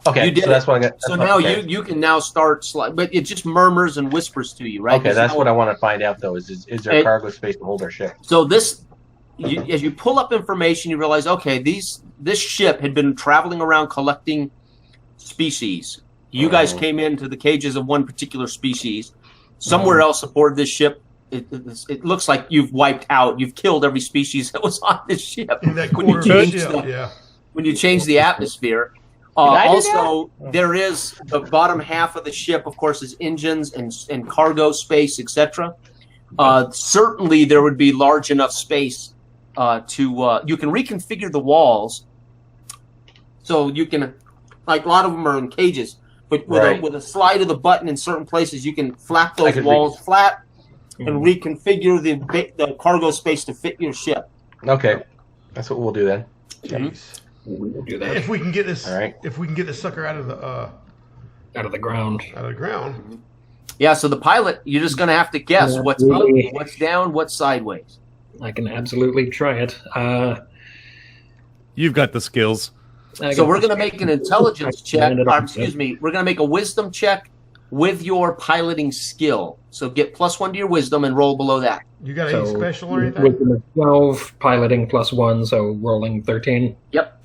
Okay, You did so that's it. what I got. So now you can now start but it just murmurs and whispers to you, right? Okay, that's what I want to find out though. Is there cargo space to hold our ship? So as you pull up information, you realize, okay, this ship had been traveling around collecting species. You guys came into the cages of one particular species. Somewhere else aboard this ship, it looks like you've wiped out. You've killed every species that was on this ship. In that quarter of the ship, yeah. When you change the atmosphere. Also, there is the bottom half of the ship, of course, is engines and cargo space, etc. Certainly, there would be large enough space to you can reconfigure the walls, so you can, like a lot of them are in cages, but with a slide of the button in certain places, you can flap those walls flat and reconfigure the cargo space to fit your ship. Okay, that's what we'll do then. Jeez. We'll do that. If we can get this, All right. if we can get this sucker out of the ground. Yeah, so the pilot, you're just going to have to guess what's up, what's down, what's sideways. I can absolutely try it. You've got the skills. So we're going to make an intelligence check. We're going to make a wisdom check with your piloting skill. So get +1 to your wisdom and roll below that. You got any special or anything? Wisdom is 12, piloting +1, so rolling 13. Yep.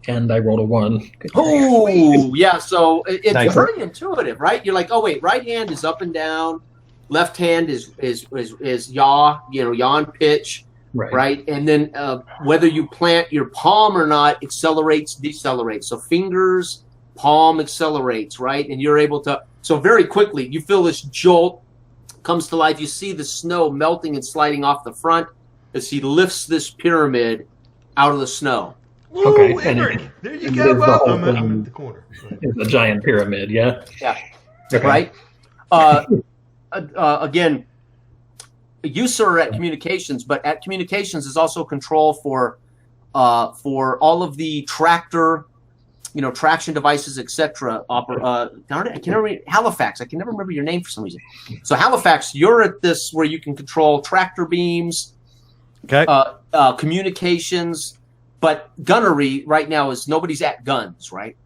And I rolled a 1. Oh, yeah. So it's Nice. very intuitive, right? You're like, oh wait, right hand is up and down, left hand is yaw, yaw and pitch, right? And then whether you plant your palm or not, accelerates, decelerates. So fingers, palm accelerates, right? And you're able to. So very quickly, you feel this jolt comes to life. You see the snow melting and sliding off the front as he lifts this pyramid out of the snow. Okay, Ooh, and Eric, there you go. I'm at the corner. It's a giant pyramid, yeah? Yeah. Okay. Right? Again, you, sir, are at communications, but at communications is also control for all of the tractor, traction devices, etc. Darn it, I can never read Halifax. I can never remember your name for some reason. So Halifax, you're at this where you can control tractor beams, communications, but gunnery right now is nobody's at guns, right?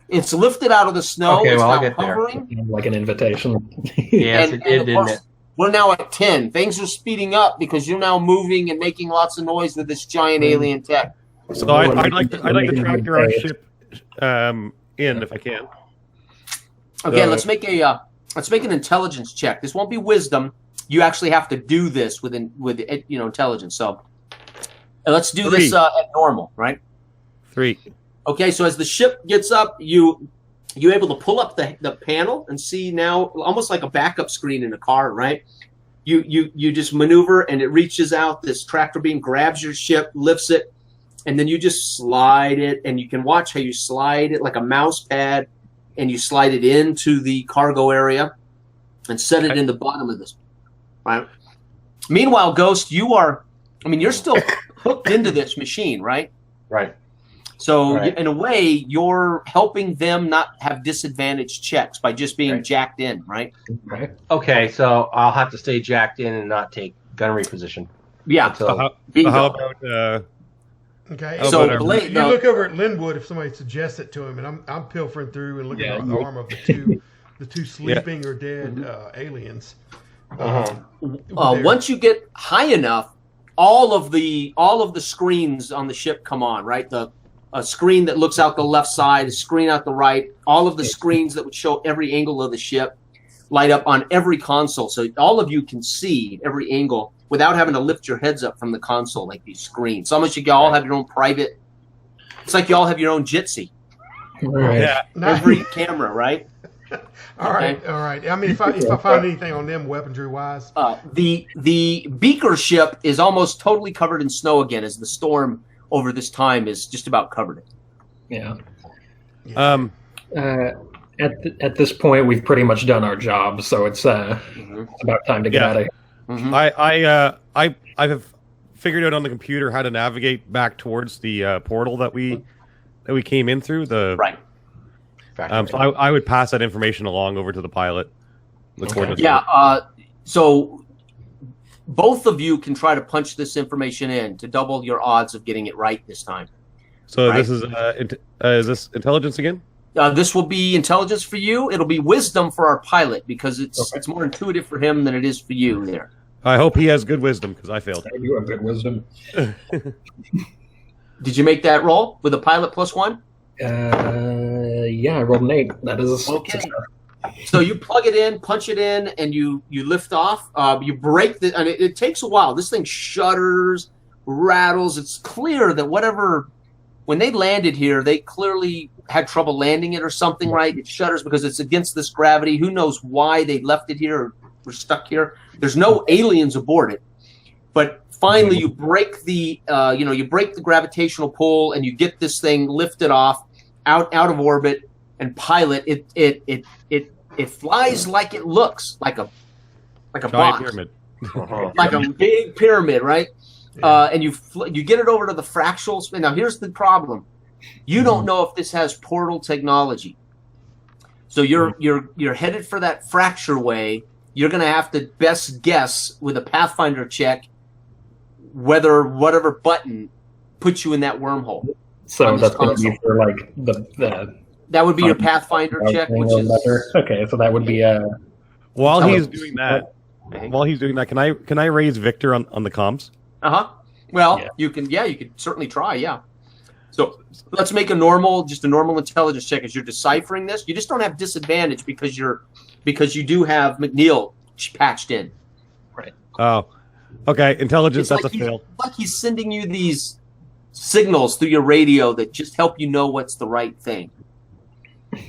It's lifted out of the snow. Okay, it's well, now I'll get there. hovering. Like an invitation. Yes, it did, didn't it? We're now at 10. Things are speeding up because you're now moving and making lots of noise with this giant alien tech. So I'd like to tractor our ship in if I can. Okay, let's make an intelligence check. This won't be wisdom. You actually have to do this with intelligence. So let's do 3. this at normal, right? 3. Okay, so as the ship gets up, you're able to pull up the panel and see now almost like a backup screen in a car, right? You just maneuver and it reaches out. This tractor beam grabs your ship, lifts it, and then you just slide it, and you can watch how you slide it like a mouse pad, and you slide it into the cargo area and set it in the bottom of this, right? Meanwhile, Ghost, you're still hooked into this machine, right? Right. So in a way, you're helping them not have disadvantaged checks by just being jacked in, right? Right. Okay, so I'll have to stay jacked in and not take gunnery position. Yeah. How about Okay. So about Blade, you look over at Linwood if somebody suggests it to him, and I'm pilfering through and looking at the arm of the two sleeping or dead aliens. Once you get high enough, all of the screens on the ship come on, right? A screen that looks out the left side, a screen out the right, all of the screens that would show every angle of the ship light up on every console. So all of you can see every angle without having to lift your heads up from the console like these screens. It's almost like you all have your own private. It's like you all have your own Jitsi. Right. Yeah. Every camera, right? All right. I mean, if I find anything on them weaponry wise, the Beaker ship is almost totally covered in snow again, as the storm over this time is just about covered it. Yeah. Um. At this point, we've pretty much done our job, so it's about time to get out of here. Mm-hmm. I have figured out on the computer how to navigate back towards the portal that we came in through. Right. So I would pass that information along over to the pilot. The coordinates. Yeah. So both of you can try to punch this information in to double your odds of getting it right this time. So right? This is this intelligence again? This will be intelligence for you. It'll be wisdom for our pilot because it's more intuitive for him than it is for you there. I hope he has good wisdom because I failed. I do have good wisdom. Did you make that roll with a pilot +1? Yeah, I rolled an 8. That is okay. So you plug it in, punch it in, and you lift off. You break the, and it takes a while. This thing shudders, rattles. It's clear that when they landed here, they clearly had trouble landing it or something, right? It shudders because it's against this gravity. Who knows why they left it here or were stuck here? There's no aliens aboard it. But finally, you break the, you break the gravitational pull, and you get this thing lifted off, out of orbit, and pilot. It flies like it looks, like a Giant box, pyramid. like a big pyramid, right? And you get it over to the fractal space. Now here's the problem: you don't know if this has portal technology. So you're headed for that fracture way. You're going to have to best guess with a Pathfinder check whether whatever button puts you in that wormhole. So that's going to be for like the. That would be your Pathfinder check, which is okay. So that would be While he's doing that, can I raise Victor on the comms? Well, you can certainly try. Yeah. So let's make a normal intelligence check as you're deciphering this. You just don't have disadvantage because you do have McNeil patched in. Right. Oh, okay. Intelligence. That's a fail. Like he's sending you these signals through your radio that just help you know what's the right thing.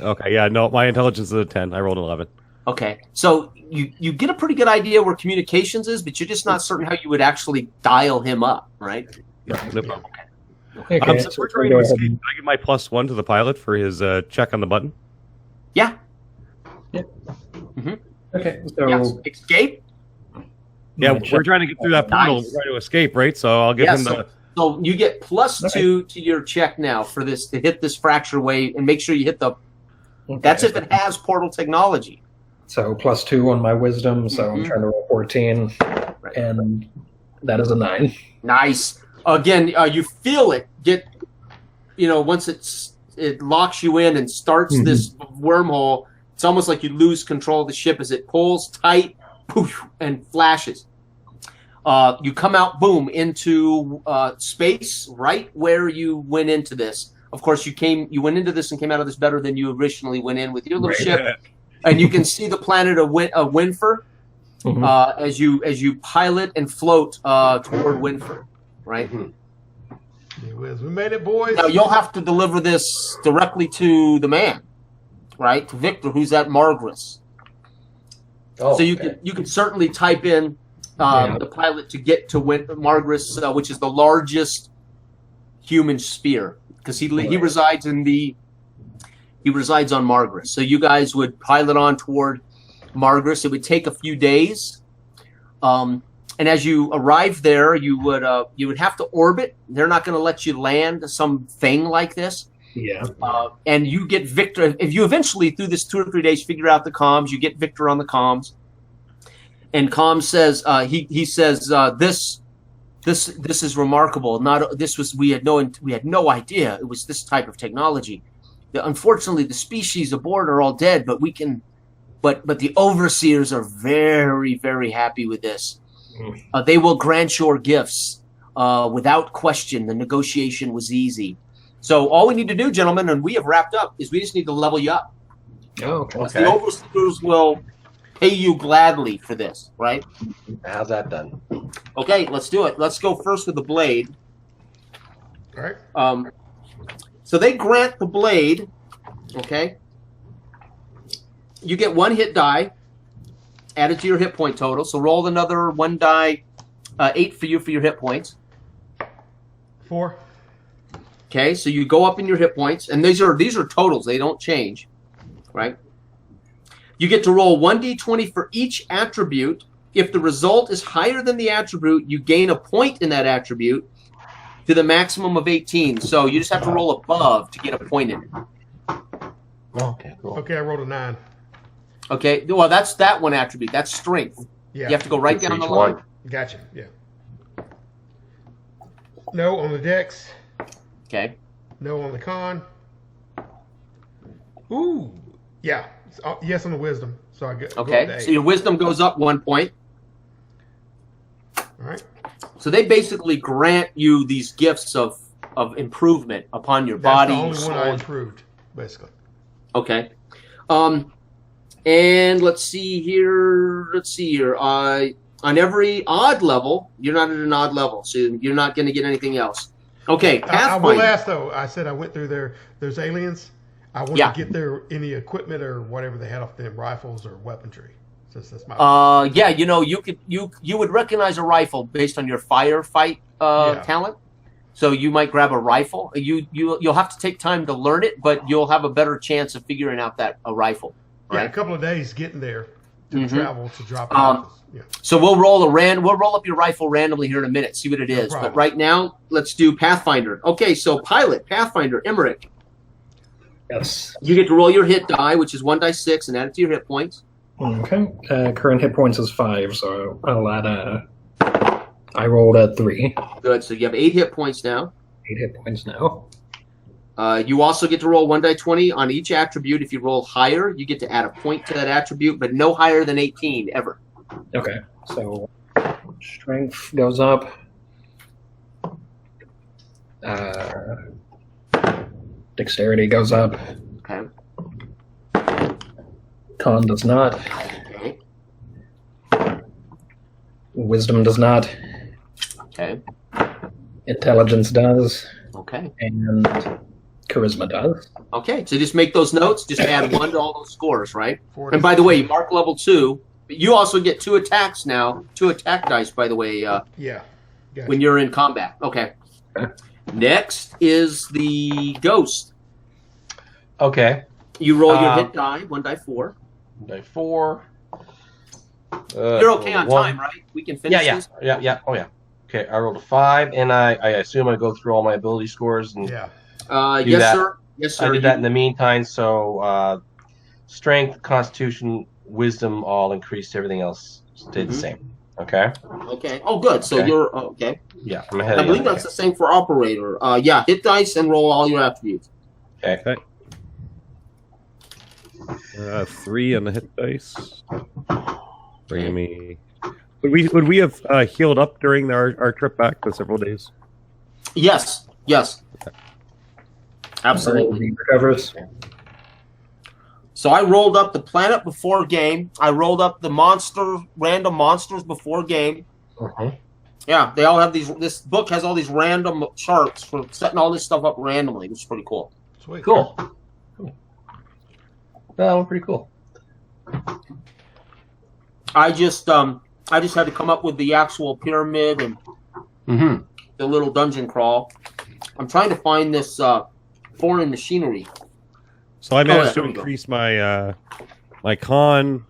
Okay. Yeah. No, my intelligence is a 10. I rolled 11. Okay. So you get a pretty good idea where communications is, but you're just not certain how you would actually dial him up, right? Yeah. No problem. okay. So we're trying to escape. Can I give my +1 to the pilot for his check on the button? Yeah. Yeah. Mm-hmm. Okay. So escape. Yeah, we're trying to get through that portal. We're trying to escape, right? So I'll give him the. So you get +2 to your check now for this to hit this fracture wave and make sure you hit the. Okay. That's if it has portal technology. So +2 on my wisdom. So I'm trying to roll 14, and that is a 9. Nice. Again, you feel it get. Once it locks you in and starts this wormhole, it's almost like you lose control of the ship as it pulls tight, poof, and flashes. You come out, boom, into space right where you went into this. Of course, you went into this and came out of this better than you originally went in with your little ship, and you can see the planet of Winfer as you pilot and float toward Winfer, right? We made it, boys. Now you'll have to deliver this directly to the man, right? To Victor, who's at Margris. So you can certainly type in the pilot to get to Margris, which is the largest human sphere, because he resides on Margris. So you guys would pilot on toward Margris. It would take a few days, and as you arrive there, you would have to orbit. They're not going to let you land something like this. Yeah. And you get Victor. If you eventually, through this 2 or 3 days, figure out the comms, you get Victor on the comms. And comms says he says this is remarkable. We had no idea it was this type of technology. Unfortunately, the species aboard are all dead, but the overseers are very, very happy with this. They will grant your gifts without question. The negotiation was easy. So all we need to do, gentlemen, and we have wrapped up, is we just need to level you up. Oh, okay. The overseers will pay you gladly for this, right? How's that done? Okay, let's do it. Let's go first with the blade. All right. So they grant the blade, okay? You get 1 hit die added to your hit point total. So roll another 1 die, 8 for you for your hit points. 4. Okay, so you go up in your hit points, and these are totals. They don't change, right? You get to roll 1d20 for each attribute. If the result is higher than the attribute, you gain a point in that attribute to the maximum of 18. So you just have to roll above to get a point in it. Okay, cool. Okay, I rolled a 9. Okay, well, that's that one attribute. That's strength. Yeah. You have to go right Good for down the each line. one. Gotcha. Yeah. No on the dex. Okay. No on the con. Ooh. Yeah. Yes on the wisdom. So I get. Go up to Okay. 8. So your wisdom goes up 1 point. All right. So they basically grant you these gifts of improvement upon your That's body. the only your one I soul. improved, basically. Okay. And let's see here. On every odd level, you're not at an odd level, so you're not going to get anything else. Okay, I Pathfinder. will ask though. I said I went through there. There's aliens. I want Yeah. to get their any equipment or whatever they had off them rifles or weaponry. Since that's my. Yeah, you would recognize a rifle based on your firefight Yeah. talent. So you might grab a rifle. You'll have to take time to learn it, but you'll have a better chance of figuring out a rifle. Yeah, Right? a couple of days getting there to Mhm. travel to drop Um, rifles. Yeah. So we'll roll up your rifle randomly here in a minute, see what it is. problem. But right now, let's do Pathfinder. Okay, so pilot, Pathfinder, Emmerich. Yes. You get to roll your hit die, which is 1d6, and add it to your hit points. Okay. Current hit points is 5, so I'll add I rolled a 3. Good. So you have 8 hit points now. 8 hit points now. You also get to roll 1d20 on each attribute. If you roll higher, you get to add a point to that attribute, but no higher than 18 ever. Okay. So strength goes up. Dexterity goes up. Okay. Con does not. Okay. Wisdom does not. Okay. Intelligence does. Okay. And charisma does. Okay. So just make those notes. Just add 1 to all those scores, right? 40. And by the way, you mark level 2. You also get 2 attacks now. 2 attack dice, by the way, Yeah. Gotcha. when you're in combat. Okay. Okay. Next is the ghost. Okay. You roll your hit die, 1d4. Die 4. You're okay on one. time, right? We can finish this? Yeah. Oh, yeah. Okay, I rolled a 5, and I assume I go through all my ability scores. And Yeah. Do Yes, that. sir. Yes, sir. I did that in the meantime, so strength, constitution, wisdom all increased. Everything else stayed the same. Okay? Okay. Oh, good. So Okay. you're okay. Yeah, I'm ahead I of you. believe that's the same for operator. Yeah, hit dice and roll all your attributes. Okay. 3 on the hit dice. Bringing me. Would we have healed up during our trip back the several days? Yes. Yes. Absolutely. He recovers. So I rolled up the planet before game. I rolled up the random monsters before game. Mhm. Yeah, they all have these. This book has all these random charts for setting all this stuff up randomly, which is pretty cool. Sweet. Cool. That was pretty cool. I just had to come up with the actual pyramid and Mm-hmm. the little dungeon crawl. I'm trying to find this foreign machinery. So I managed there to we go. increase my my con,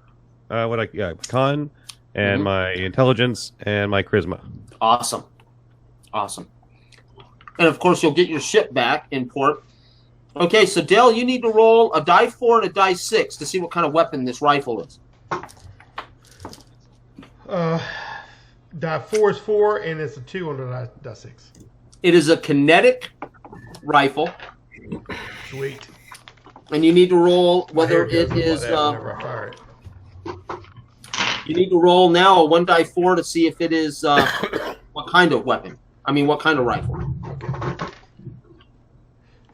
con, and my intelligence and my charisma. Awesome. And of course, you'll get your ship back in port. Okay, so Dale, you need to roll a die 4 and a die 6 to see what kind of weapon this rifle is. Die 4 is 4, and it's a 2 on the die 6. It is a kinetic rifle, Sweet. and you need to roll whether My hair it goes is. like that whenever I fire it. You need to roll now a 1 die 4 to see if it is what kind of weapon. I mean, what kind of rifle? Okay.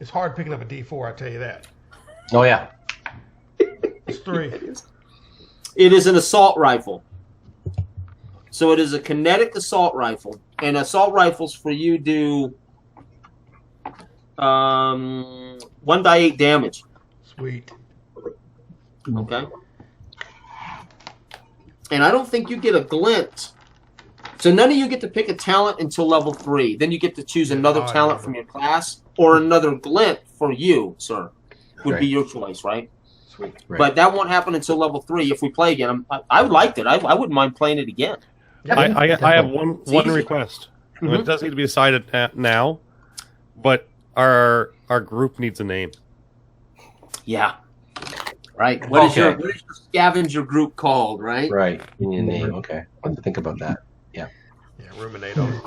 It's hard picking up a D4, I tell you that. Oh, yeah. It's 3. It is an assault rifle. So it is a kinetic assault rifle, and assault rifles for you do 1 die 8 damage. Sweet. Okay. And I don't think you get a glint. So none of you get to pick a talent until level 3. Then you get to choose another Oh, talent yeah. from your class or another glint for you, sir. Would Right. be your choice, right? Sweet. Right. But that won't happen until level 3. If we play again, I liked it. I wouldn't mind playing it again. I have one easy. request. Mhm. It does need to be decided now, but our group needs a name. Yeah. Right. What is Okay. your scavenger group called? Right. Right. Indian name. Okay. I'll have to think about that. Yeah, ruminate on it.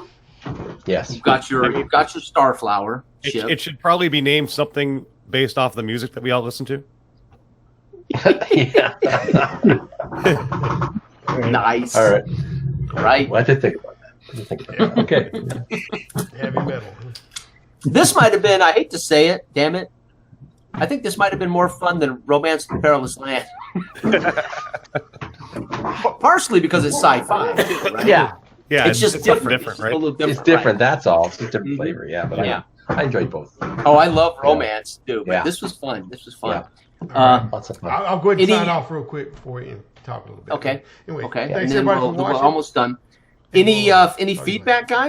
Yes. You've got your Starflower ship. It should probably be named something based off the music that we all listen to. Yeah. Nice. All right. Right. Well, I did think about that. Okay. Heavy metal. This might have been. I hate to say it. Damn it. I think this might have been more fun than Romance in the Perilous Land. Partially because it's sci-fi. Too, right? Yeah. Yeah, It's just different. different, It's just right? a little different. It's different. right? That's all. It's a different Mhm. flavor. Yeah. But Yeah. I enjoyed both. Oh, I love romance too. But Yeah. this was fun. This was fun. Lots of fun. I'll go ahead and Any- sign off real quick before you talk a little bit. Okay. Anyway, Okay. thanks And then everybody we're for watching. almost done. And Any we'll talk to you feedback, guys?